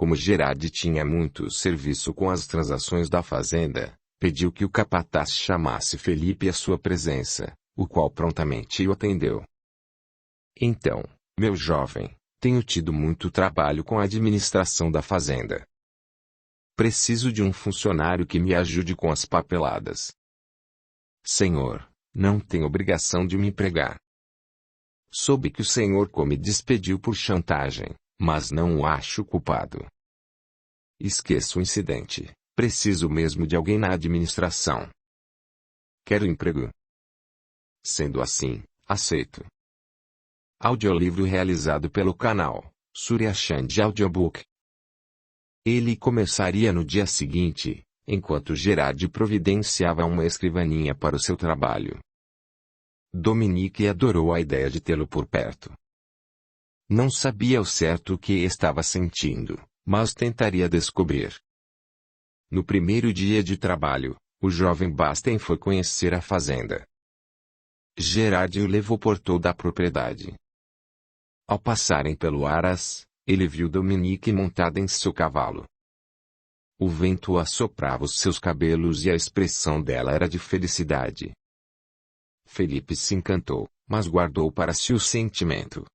Como Gerard tinha muito serviço com as transações da fazenda, pediu que o capataz chamasse Felipe à sua presença, o qual prontamente o atendeu. Então, meu jovem, tenho tido muito trabalho com a administração da fazenda. Preciso de um funcionário que me ajude com as papeladas. Senhor, não tem obrigação de me empregar. soube que o Sr. me despediu por chantagem, mas não o acho culpado. Esqueça o incidente. Preciso mesmo de alguém na administração. Quero emprego. Sendo assim, aceito. Audiolivro realizado pelo canal Surya Chand Audiobook. Ele começaria no dia seguinte, enquanto Gerard providenciava uma escrivaninha para o seu trabalho. Dominique adorou a ideia de tê-lo por perto. Não sabia ao certo o que estava sentindo, mas tentaria descobrir. No primeiro dia de trabalho, o jovem Basten foi conhecer a fazenda. Gerard o levou por toda a propriedade. Ao passarem pelo Aras, ele viu Dominique montada em seu cavalo. O vento assoprava os seus cabelos e a expressão dela era de felicidade. Felipe se encantou, mas guardou para si o sentimento.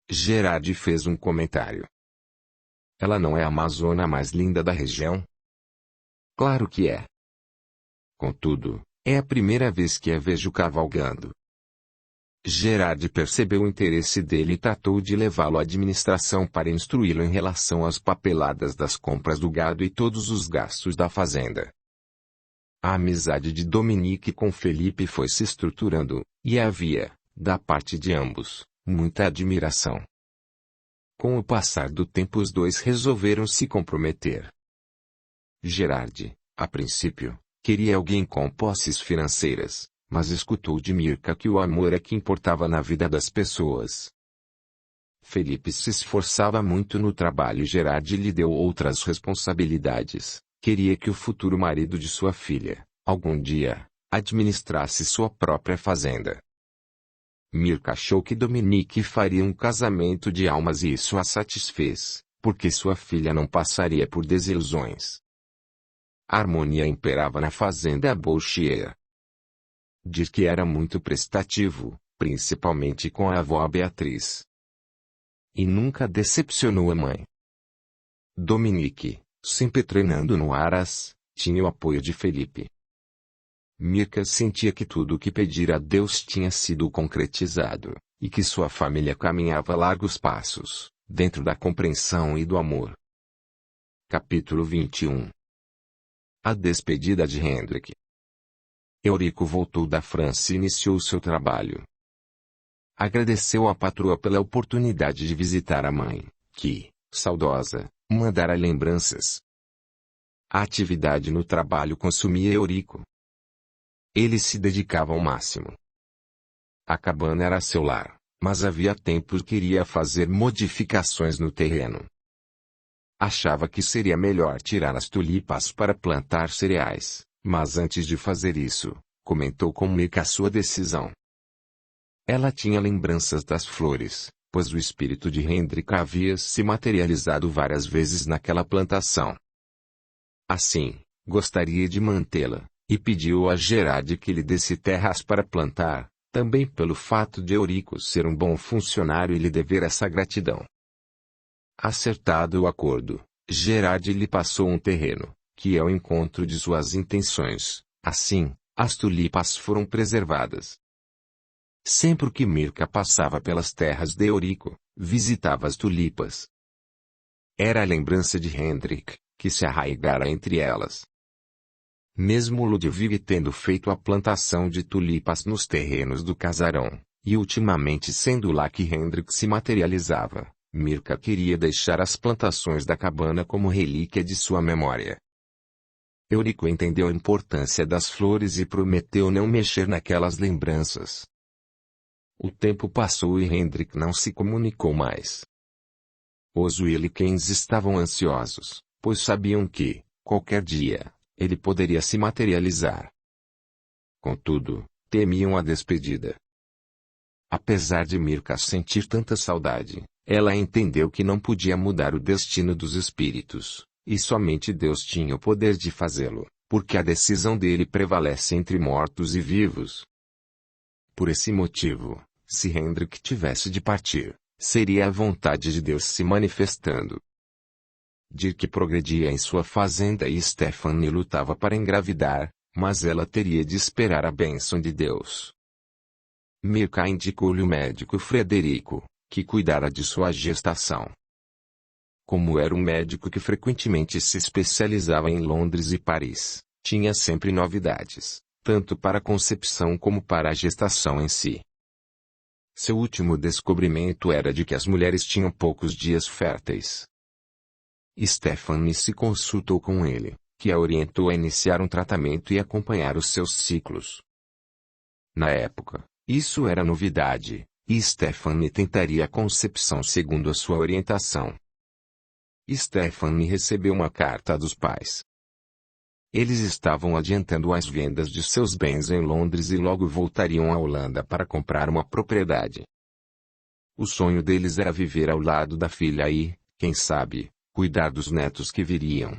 Gerard fez um comentário. Ela não é a amazona mais linda da região? Claro que é. Contudo, é a primeira vez que a vejo cavalgando. Gerard percebeu o interesse dele e tratou de levá-lo à administração para instruí-lo em relação às papeladas das compras do gado e todos os gastos da fazenda. A amizade de Dominique com Felipe foi se estruturando, e havia, da parte de ambos, muita admiração. Com o passar do tempo os dois resolveram se comprometer. Gerard, a princípio, queria alguém com posses financeiras, mas escutou de Mirka que o amor é que importava na vida das pessoas. Felipe se esforçava muito no trabalho e Gerard lhe deu outras responsabilidades. Queria que o futuro marido de sua filha, algum dia, administrasse sua própria fazenda. Mirka achou que Dominique faria um casamento de almas e isso a satisfez, porque sua filha não passaria por desilusões. A harmonia imperava na fazenda Bolchier. Dirk era muito prestativo, principalmente com a avó Beatriz. E nunca decepcionou a mãe. Dominique, sempre treinando no Aras, tinha o apoio de Felipe. Mirka sentia que tudo o que pedira a Deus tinha sido concretizado, e que sua família caminhava largos passos, dentro da compreensão e do amor. Capítulo 21. A despedida de Hendrik. Eurico voltou da França e iniciou seu trabalho. Agradeceu à patroa pela oportunidade de visitar a mãe, que, saudosa, mandara lembranças. A atividade no trabalho consumia Eurico. Ele se dedicava ao máximo. A cabana era seu lar, mas havia tempos que queria fazer modificações no terreno. Achava que seria melhor tirar as tulipas para plantar cereais, mas antes de fazer isso, comentou com Mirka sua decisão. Ela tinha lembranças das flores, pois o espírito de Hendrik havia se materializado várias vezes naquela plantação. Assim, gostaria de mantê-la, e pediu a Gerard que lhe desse terras para plantar, também pelo fato de Eurico ser um bom funcionário e lhe dever essa gratidão. Acertado o acordo, Gerard lhe passou um terreno, que é o encontro de suas intenções. Assim, as tulipas foram preservadas. Sempre que Mirka passava pelas terras de Eurico, visitava as tulipas. Era a lembrança de Hendrik, que se arraigara entre elas. Mesmo Ludwig tendo feito a plantação de tulipas nos terrenos do casarão, e ultimamente sendo lá que Hendrik se materializava, Mirka queria deixar as plantações da cabana como relíquia de sua memória. Eurico entendeu a importância das flores e prometeu não mexer naquelas lembranças. O tempo passou e Hendrik não se comunicou mais. Os Willikens estavam ansiosos, pois sabiam que, qualquer dia, ele poderia se materializar. Contudo, temiam a despedida. Apesar de Mirka sentir tanta saudade, ela entendeu que não podia mudar o destino dos espíritos, e somente Deus tinha o poder de fazê-lo, porque a decisão dele prevalece entre mortos e vivos. Por esse motivo, se Hendrik tivesse de partir, seria a vontade de Deus se manifestando. Dirk progredia em sua fazenda e Stephanie lutava para engravidar, mas ela teria de esperar a bênção de Deus. Mirka indicou-lhe o médico Frederico, que cuidara de sua gestação. Como era um médico que frequentemente se especializava em Londres e Paris, tinha sempre novidades, tanto para a concepção como para a gestação em si. Seu último descobrimento era de que as mulheres tinham poucos dias férteis. Stephanie se consultou com ele, que a orientou a iniciar um tratamento e acompanhar os seus ciclos. Na época, isso era novidade, e Stephanie tentaria a concepção segundo a sua orientação. Stephanie recebeu uma carta dos pais. Eles estavam adiantando as vendas de seus bens em Londres e logo voltariam à Holanda para comprar uma propriedade. O sonho deles era viver ao lado da filha e, quem sabe, cuidar dos netos que viriam.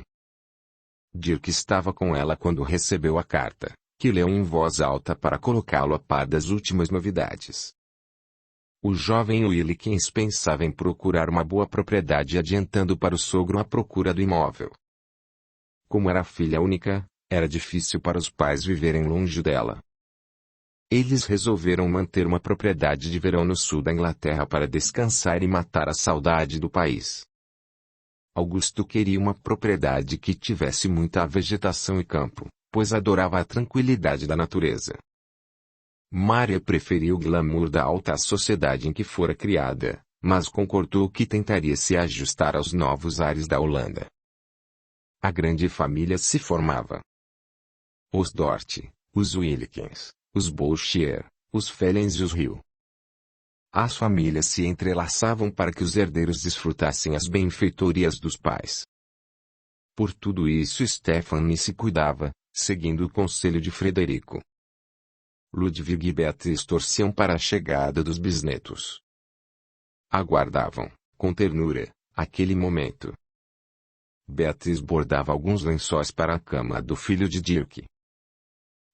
Dirk estava com ela quando recebeu a carta, que leu em voz alta para colocá-lo a par das últimas novidades. O jovem Wilkins pensava em procurar uma boa propriedade adiantando para o sogro a procura do imóvel. Como era filha única, era difícil para os pais viverem longe dela. Eles resolveram manter uma propriedade de verão no sul da Inglaterra para descansar e matar a saudade do país. Augusto queria uma propriedade que tivesse muita vegetação e campo, pois adorava a tranquilidade da natureza. Maria preferiu o glamour da alta sociedade em que fora criada, mas concordou que tentaria se ajustar aos novos ares da Holanda. A grande família se formava. Os Dort, os Wilkins, os Bourchier, os Fellens e os Hill. As famílias se entrelaçavam para que os herdeiros desfrutassem as benfeitorias dos pais. Por tudo isso Stephanie se cuidava, seguindo o conselho de Frederico. Ludwig e Beatriz torciam para a chegada dos bisnetos. Aguardavam, com ternura, aquele momento. Beatriz bordava alguns lençóis para a cama do filho de Dirk.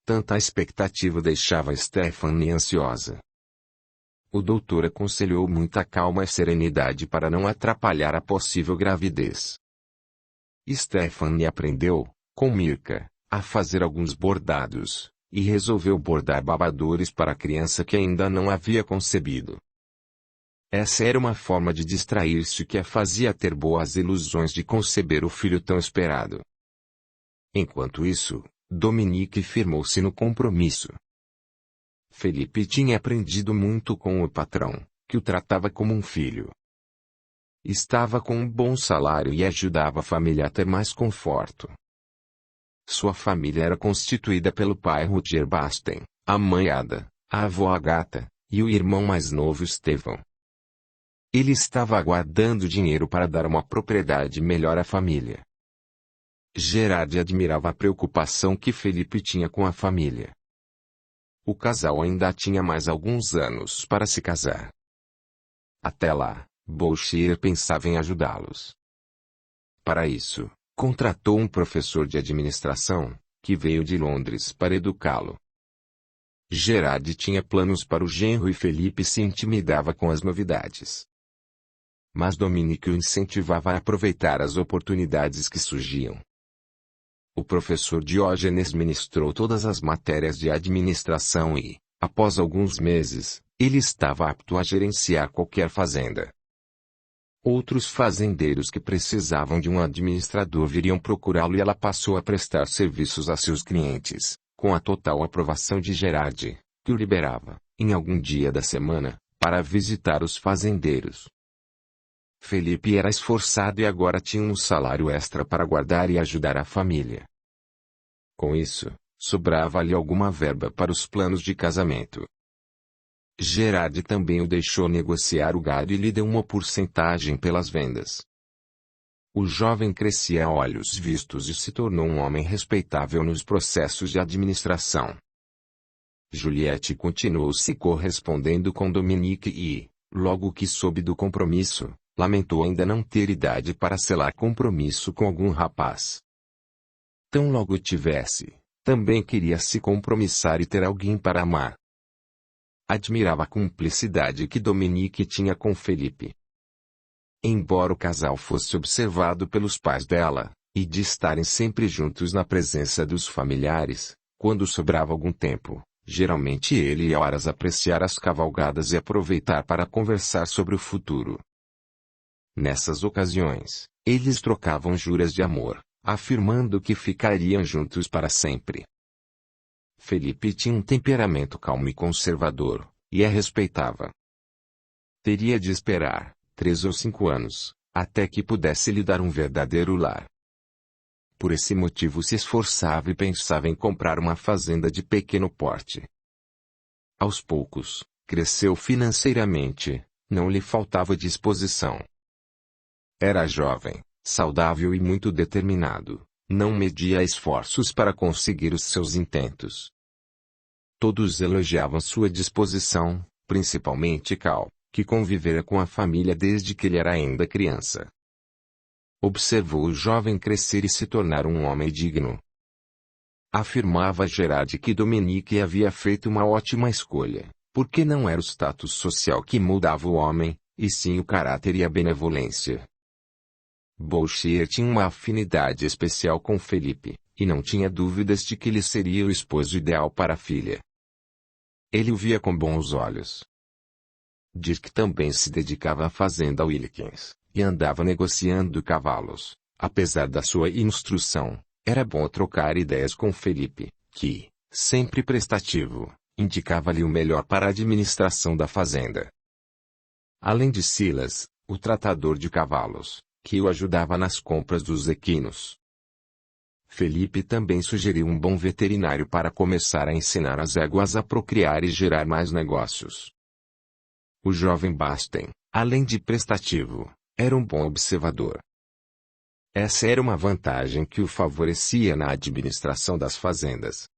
Tanta expectativa deixava Stephanie ansiosa. O doutor aconselhou muita calma e serenidade para não atrapalhar a possível gravidez. Stephanie aprendeu, com Mirka, a fazer alguns bordados, e resolveu bordar babadores para a criança que ainda não havia concebido. Essa era uma forma de distrair-se que a fazia ter boas ilusões de conceber o filho tão esperado. Enquanto isso, Dominique firmou-se no compromisso. Felipe tinha aprendido muito com o patrão, que o tratava como um filho. Estava com um bom salário e ajudava a família a ter mais conforto. Sua família era constituída pelo pai Rutger Basten, a mãe Ada, a avó Agatha, e o irmão mais novo Stefan. Ele estava aguardando dinheiro para dar uma propriedade melhor à família. Gerard admirava a preocupação que Felipe tinha com a família. O casal ainda tinha mais alguns anos para se casar. Até lá, Bourchier pensava em ajudá-los. Para isso, contratou um professor de administração, que veio de Londres para educá-lo. Gerard tinha planos para o genro e Felipe se intimidava com as novidades. Mas Dominique o incentivava a aproveitar as oportunidades que surgiam. O professor Diógenes ministrou todas as matérias de administração e, após alguns meses, ele estava apto a gerenciar qualquer fazenda. Outros fazendeiros que precisavam de um administrador viriam procurá-lo e ela passou a prestar serviços a seus clientes, com a total aprovação de Gerard, que o liberava, em algum dia da semana, para visitar os fazendeiros. Felipe era esforçado e agora tinha um salário extra para guardar e ajudar a família. Com isso, sobrava-lhe alguma verba para os planos de casamento. Gerard também o deixou negociar o gado e lhe deu uma porcentagem pelas vendas. O jovem crescia a olhos vistos e se tornou um homem respeitável nos processos de administração. Juliette continuou se correspondendo com Dominique e, logo que soube do compromisso, lamentou ainda não ter idade para selar compromisso com algum rapaz. Tão logo tivesse, também queria se compromissar e ter alguém para amar. Admirava a cumplicidade que Dominique tinha com Felipe. Embora o casal fosse observado pelos pais dela, e de estarem sempre juntos na presença dos familiares, quando sobrava algum tempo, geralmente ele ia horas apreciar as cavalgadas e aproveitar para conversar sobre o futuro. Nessas ocasiões, eles trocavam juras de amor, afirmando que ficariam juntos para sempre. Felipe tinha um temperamento calmo e conservador, e a respeitava. Teria de esperar 3 ou 5 anos, até que pudesse lhe dar um verdadeiro lar. Por esse motivo se esforçava e pensava em comprar uma fazenda de pequeno porte. Aos poucos, cresceu financeiramente, não lhe faltava disposição. Era jovem, saudável e muito determinado, não media esforços para conseguir os seus intentos. Todos elogiavam sua disposição, principalmente Cal, que convivera com a família desde que ele era ainda criança. Observou o jovem crescer e se tornar um homem digno. Afirmava Gerard que Dominique havia feito uma ótima escolha, porque não era o status social que moldava o homem, e sim o caráter e a benevolência. Bourchier tinha uma afinidade especial com Felipe, e não tinha dúvidas de que ele seria o esposo ideal para a filha. Ele o via com bons olhos. Dirk também se dedicava à fazenda Wilkins, e andava negociando cavalos. Apesar da sua instrução, era bom trocar ideias com Felipe, que, sempre prestativo, indicava-lhe o melhor para a administração da fazenda. Além de Silas, o tratador de cavalos, que o ajudava nas compras dos equinos. Felipe também sugeriu um bom veterinário para começar a ensinar as éguas a procriar e gerar mais negócios. O jovem Basten, além de prestativo, era um bom observador. Essa era uma vantagem que o favorecia na administração das fazendas.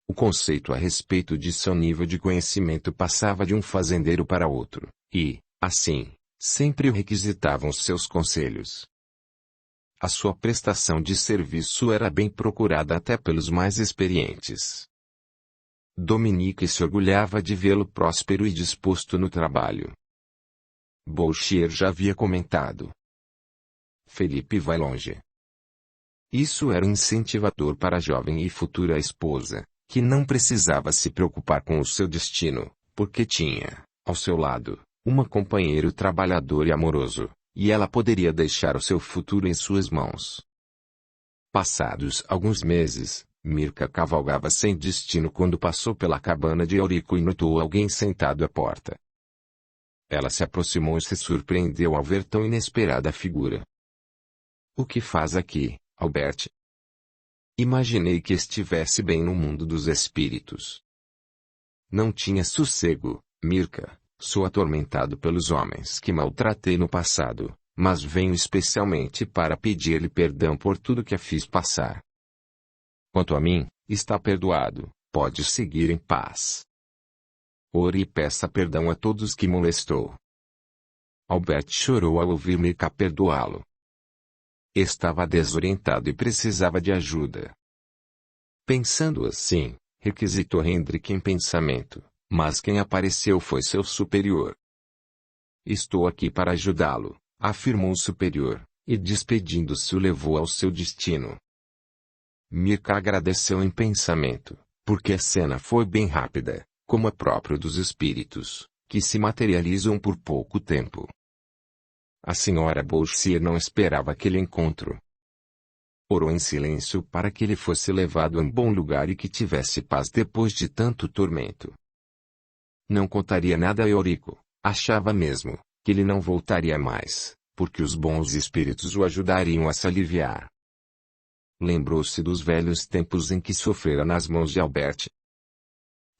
O conceito a respeito de seu nível de conhecimento passava de um fazendeiro para outro, e, assim, sempre o requisitavam seus conselhos. A sua prestação de serviço era bem procurada até pelos mais experientes. Dominique se orgulhava de vê-lo próspero e disposto no trabalho. Bourchier já havia comentado: Felipe vai longe. Isso era incentivador para a jovem e futura esposa, que não precisava se preocupar com o seu destino, porque tinha, ao seu lado, um companheiro trabalhador e amoroso, e ela poderia deixar o seu futuro em suas mãos. Passados alguns meses, Mirka cavalgava sem destino quando passou pela cabana de Eurico e notou alguém sentado à porta. Ela se aproximou e se surpreendeu ao ver tão inesperada figura. O que faz aqui, Albert? Imaginei que estivesse bem no mundo dos espíritos. Não tinha sossego, Mirka. Sou atormentado pelos homens que maltratei no passado, mas venho especialmente para pedir-lhe perdão por tudo que a fiz passar. Quanto a mim, está perdoado, pode seguir em paz. Ore e peça perdão a todos que molestou. Albert chorou ao ouvir Mirka perdoá-lo. Estava desorientado e precisava de ajuda. Pensando assim, requisitou Hendrik em pensamento. Mas quem apareceu foi seu superior. Estou aqui para ajudá-lo, afirmou o superior, e despedindo-se o levou ao seu destino. Mirka agradeceu em pensamento, porque a cena foi bem rápida, como é próprio dos espíritos, que se materializam por pouco tempo. A senhora Bourchier não esperava aquele encontro. Orou em silêncio para que ele fosse levado a um bom lugar e que tivesse paz depois de tanto tormento. Não contaria nada a Eurico, achava mesmo, que ele não voltaria mais, porque os bons espíritos o ajudariam a se aliviar. Lembrou-se dos velhos tempos em que sofrera nas mãos de Albert.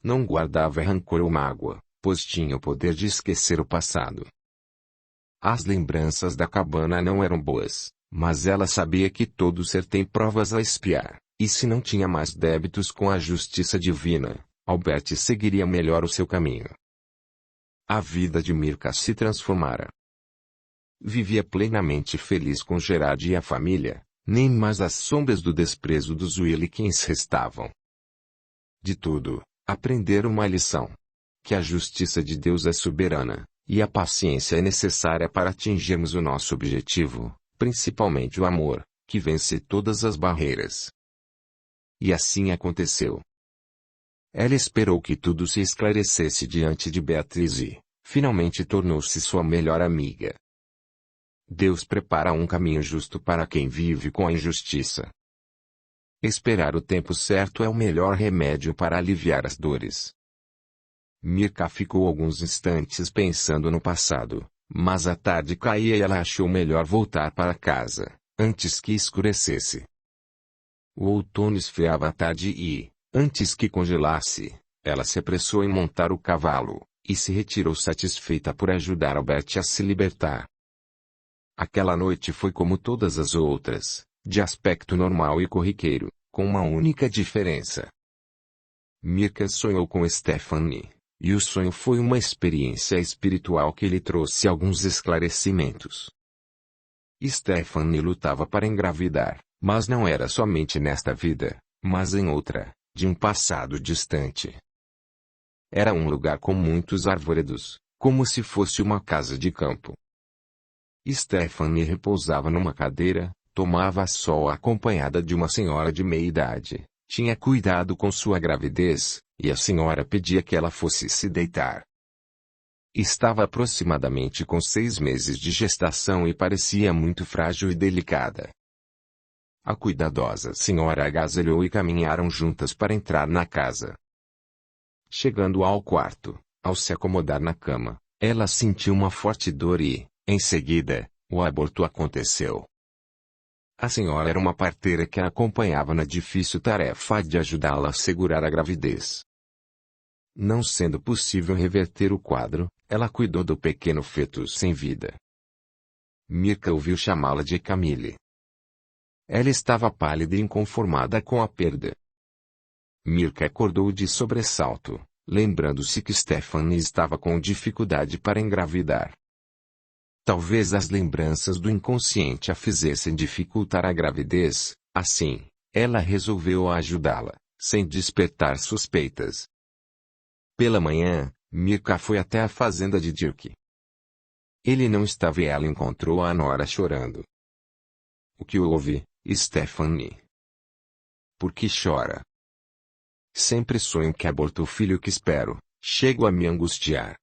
Não guardava rancor ou mágoa, pois tinha o poder de esquecer o passado. As lembranças da cabana não eram boas, mas ela sabia que todo ser tem provas a expiar, e se não tinha mais débitos com a justiça divina, Albert seguiria melhor o seu caminho. A vida de Mirka se transformara. Vivia plenamente feliz com Gerard e a família, nem mais as sombras do desprezo dos Wilkins restavam. De tudo, aprenderam uma lição: que a justiça de Deus é soberana, e a paciência é necessária para atingirmos o nosso objetivo, principalmente o amor, que vence todas as barreiras. E assim aconteceu. Ela esperou que tudo se esclarecesse diante de Beatriz e, finalmente tornou-se sua melhor amiga. Deus prepara um caminho justo para quem vive com a injustiça. Esperar o tempo certo é o melhor remédio para aliviar as dores. Mirka ficou alguns instantes pensando no passado, mas a tarde caía e ela achou melhor voltar para casa, antes que escurecesse. O outono esfriava a tarde e, antes que congelasse, ela se apressou em montar o cavalo, e se retirou satisfeita por ajudar Albert a se libertar. Aquela noite foi como todas as outras, de aspecto normal e corriqueiro, com uma única diferença. Mirka sonhou com Stephanie, e o sonho foi uma experiência espiritual que lhe trouxe alguns esclarecimentos. Stephanie lutava para engravidar, mas não era somente nesta vida, mas em outra, de um passado distante. Era um lugar com muitos arvoredos, como se fosse uma casa de campo. Stephanie repousava numa cadeira, tomava sol acompanhada de uma senhora de meia idade, tinha cuidado com sua gravidez, e a senhora pedia que ela fosse se deitar. Estava aproximadamente com 6 meses de gestação e parecia muito frágil e delicada. A cuidadosa senhora agasalhou e caminharam juntas para entrar na casa. Chegando ao quarto, ao se acomodar na cama, ela sentiu uma forte dor e, em seguida, o aborto aconteceu. A senhora era uma parteira que a acompanhava na difícil tarefa de ajudá-la a segurar a gravidez. Não sendo possível reverter o quadro, ela cuidou do pequeno feto sem vida. Mirka ouviu chamá-la de Camille. Ela estava pálida e inconformada com a perda. Mirka acordou de sobressalto, lembrando-se que Stephanie estava com dificuldade para engravidar. Talvez as lembranças do inconsciente a fizessem dificultar a gravidez, assim, ela resolveu ajudá-la, sem despertar suspeitas. Pela manhã, Mirka foi até a fazenda de Dirk. Ele não estava e ela encontrou a nora chorando. O que houve, Stephanie? Por que chora? Sempre sonho que aborto o filho que espero, chego a me angustiar.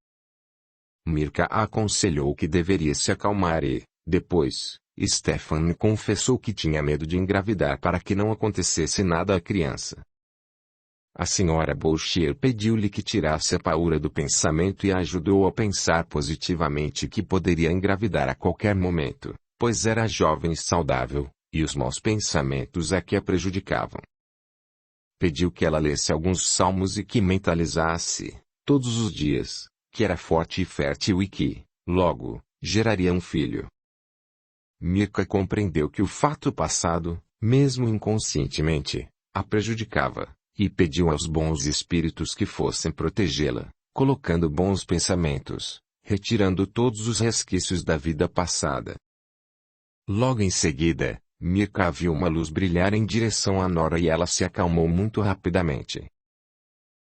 Mirka a aconselhou que deveria se acalmar e, depois, Stephanie confessou que tinha medo de engravidar para que não acontecesse nada à criança. A senhora Bouchier pediu-lhe que tirasse a paura do pensamento e a ajudou a pensar positivamente que poderia engravidar a qualquer momento, pois era jovem e saudável, e os maus pensamentos é que a prejudicavam. Pediu que ela lesse alguns salmos e que mentalizasse, todos os dias, que era forte e fértil e que, logo, geraria um filho. Mirka compreendeu que o fato passado, mesmo inconscientemente, a prejudicava, e pediu aos bons espíritos que fossem protegê-la, colocando bons pensamentos, retirando todos os resquícios da vida passada. Logo em seguida, Mirka viu uma luz brilhar em direção à nora e ela se acalmou muito rapidamente.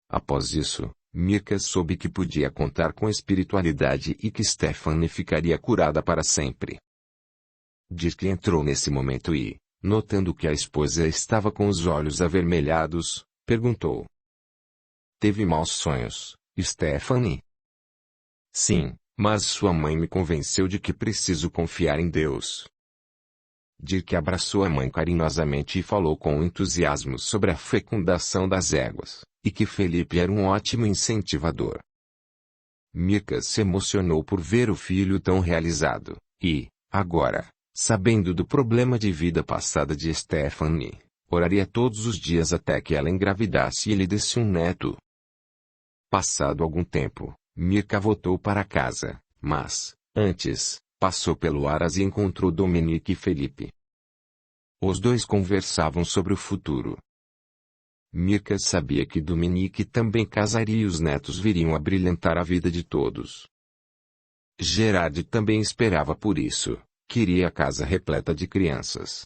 Após isso, Mirka soube que podia contar com espiritualidade e que Stephanie ficaria curada para sempre. Dirk entrou nesse momento e, notando que a esposa estava com os olhos avermelhados, perguntou: Teve maus sonhos, Stephanie? Sim, mas sua mãe me convenceu de que preciso confiar em Deus. Dirk abraçou a mãe carinhosamente e falou com entusiasmo sobre a fecundação das éguas, e que Felipe era um ótimo incentivador. Mirka se emocionou por ver o filho tão realizado, e, agora, sabendo do problema de vida passada de Stephanie, oraria todos os dias até que ela engravidasse e lhe desse um neto. Passado algum tempo, Mirka voltou para casa, mas, antes, passou pelo Aras e encontrou Dominique e Felipe. Os dois conversavam sobre o futuro. Mirka sabia que Dominique também casaria e os netos viriam a brilhantar a vida de todos. Gerard também esperava por isso, queria a casa repleta de crianças.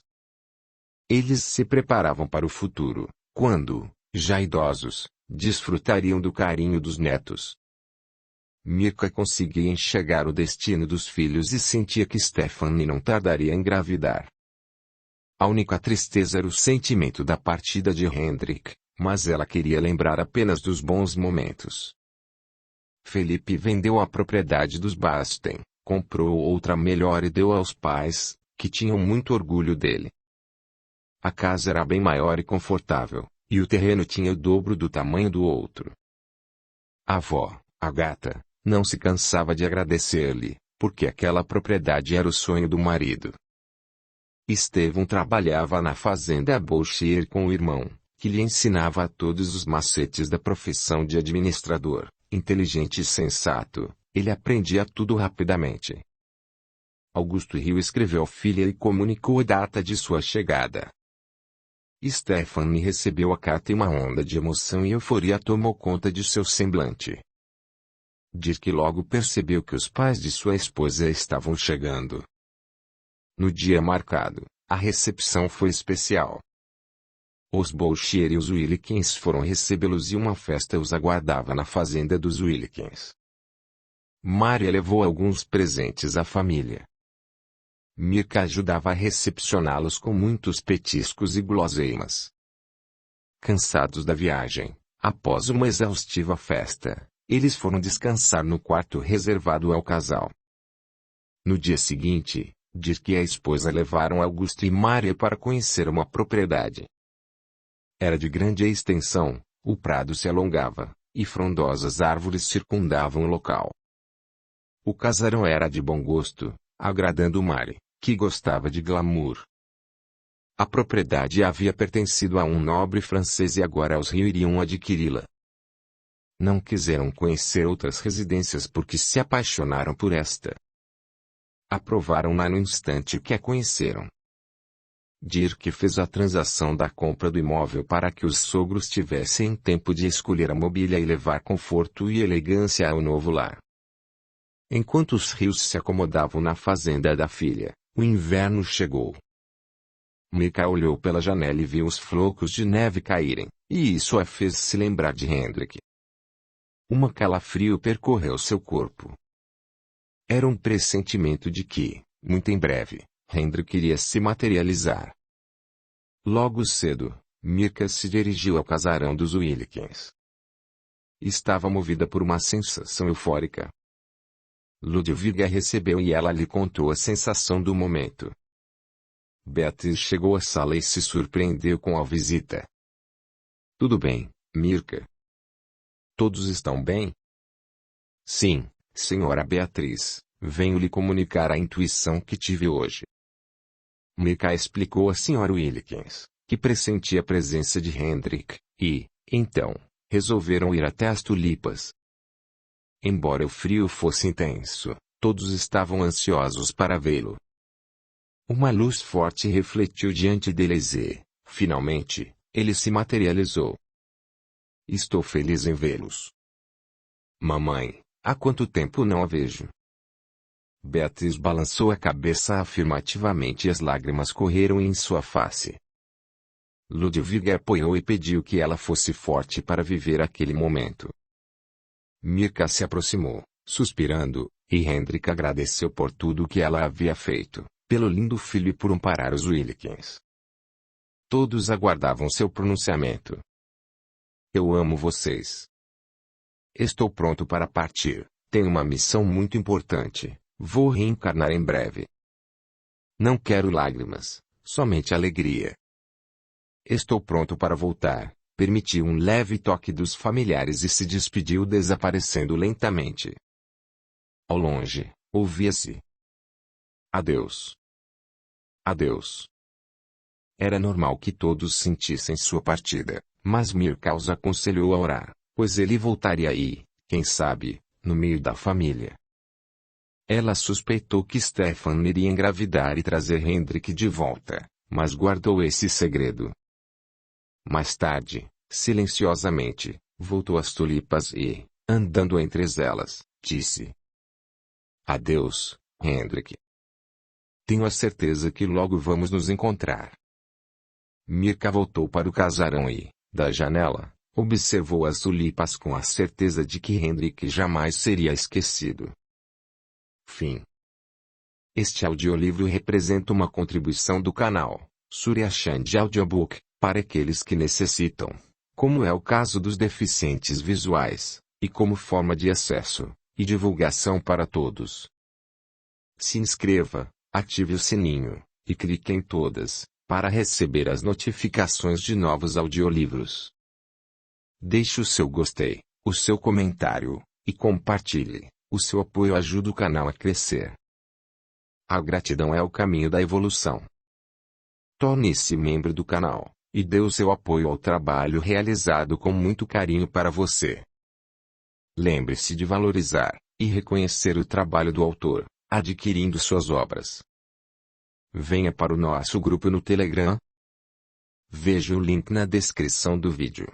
Eles se preparavam para o futuro, quando, já idosos, desfrutariam do carinho dos netos. Mirka conseguia enxergar o destino dos filhos e sentia que Stephanie não tardaria a engravidar. A única tristeza era o sentimento da partida de Hendrik, mas ela queria lembrar apenas dos bons momentos. Felipe vendeu a propriedade dos Basten, comprou outra melhor e deu aos pais, que tinham muito orgulho dele. A casa era bem maior e confortável, e o terreno tinha o dobro do tamanho do outro. A avó, Agatha, não se cansava de agradecer-lhe, porque aquela propriedade era o sonho do marido. Estevão trabalhava na fazenda Bolshire com o irmão, que lhe ensinava a todos os macetes da profissão de administrador. Inteligente e sensato, ele aprendia tudo rapidamente. Augusto Rio escreveu à filha e comunicou a data de sua chegada. Stephanie recebeu a carta e uma onda de emoção e euforia tomou conta de seu semblante. Dirk logo percebeu que os pais de sua esposa estavam chegando. No dia marcado, a recepção foi especial. Os Bolshire e os Wilkins foram recebê-los e uma festa os aguardava na fazenda dos Wilkins. Maria levou alguns presentes à família. Mirka ajudava a recepcioná-los com muitos petiscos e guloseimas. Cansados da viagem, após uma exaustiva festa, eles foram descansar no quarto reservado ao casal. No dia seguinte, Dirk e a esposa levaram Augusto e Maria para conhecer uma propriedade. Era de grande extensão, o prado se alongava, e frondosas árvores circundavam o local. O casarão era de bom gosto, agradando Maria, que gostava de glamour. A propriedade havia pertencido a um nobre francês e agora os Rio iriam adquiri-la. Não quiseram conhecer outras residências porque se apaixonaram por esta. Aprovaram-na no instante que a conheceram. Dirk fez a transação da compra do imóvel para que os sogros tivessem tempo de escolher a mobília e levar conforto e elegância ao novo lar. Enquanto os Rios se acomodavam na fazenda da filha, o inverno chegou. Mika olhou pela janela e viu os flocos de neve caírem, e isso a fez se lembrar de Hendrik. Um calafrio percorreu seu corpo. Era um pressentimento de que, muito em breve, Hendrik iria se materializar. Logo cedo, Mirka se dirigiu ao casarão dos Wilkins. Estava movida por uma sensação eufórica. Ludwig a recebeu e ela lhe contou a sensação do momento. Beatriz chegou à sala e se surpreendeu com a visita. Tudo bem, Mirka? Todos estão bem? Sim, senhora Beatriz, venho lhe comunicar a intuição que tive hoje. Mirka explicou à senhora Wilkins, que pressentia a presença de Hendrik, e, então, resolveram ir até as tulipas. Embora o frio fosse intenso, todos estavam ansiosos para vê-lo. Uma luz forte refletiu diante deles e, finalmente, ele se materializou. Estou feliz em vê-los. Mamãe, há quanto tempo não a vejo? Beatriz balançou a cabeça afirmativamente e as lágrimas correram em sua face. Ludwig a apoiou e pediu que ela fosse forte para viver aquele momento. Mirka se aproximou, suspirando, e Hendrik agradeceu por tudo que ela havia feito, pelo lindo filho e por amparar os Wilkins. Todos aguardavam seu pronunciamento. Eu amo vocês. Estou pronto para partir, tenho uma missão muito importante, vou reencarnar em breve. Não quero lágrimas, somente alegria. Estou pronto para voltar. Permitiu um leve toque dos familiares e se despediu desaparecendo lentamente. Ao longe, ouvia-se: adeus. Adeus. Era normal que todos sentissem sua partida, mas Mirka os aconselhou a orar, pois ele voltaria aí, quem sabe, no meio da família. Ela suspeitou que Stefan iria engravidar e trazer Hendrik de volta, mas guardou esse segredo. Mais tarde, silenciosamente, voltou às tulipas e, andando entre elas, disse: adeus, Hendrik. Tenho a certeza que logo vamos nos encontrar. Mirka voltou para o casarão e, da janela, observou as tulipas com a certeza de que Hendrik jamais seria esquecido. Fim. Este audiolivro representa uma contribuição do canal Surya Chand Audiobook, para aqueles que necessitam. como é o caso dos deficientes visuais, e como forma de acesso e divulgação para todos. Se inscreva, ative o sininho, e clique em todas, para receber as notificações de novos audiolivros. Deixe o seu gostei, o seu comentário, e compartilhe. O seu apoio ajuda o canal a crescer. A gratidão é o caminho da evolução. Torne-se membro do canal, e dê o seu apoio ao trabalho realizado com muito carinho para você. Lembre-se de valorizar e reconhecer o trabalho do autor, adquirindo suas obras. Venha para o nosso grupo no Telegram. Veja o link na descrição do vídeo.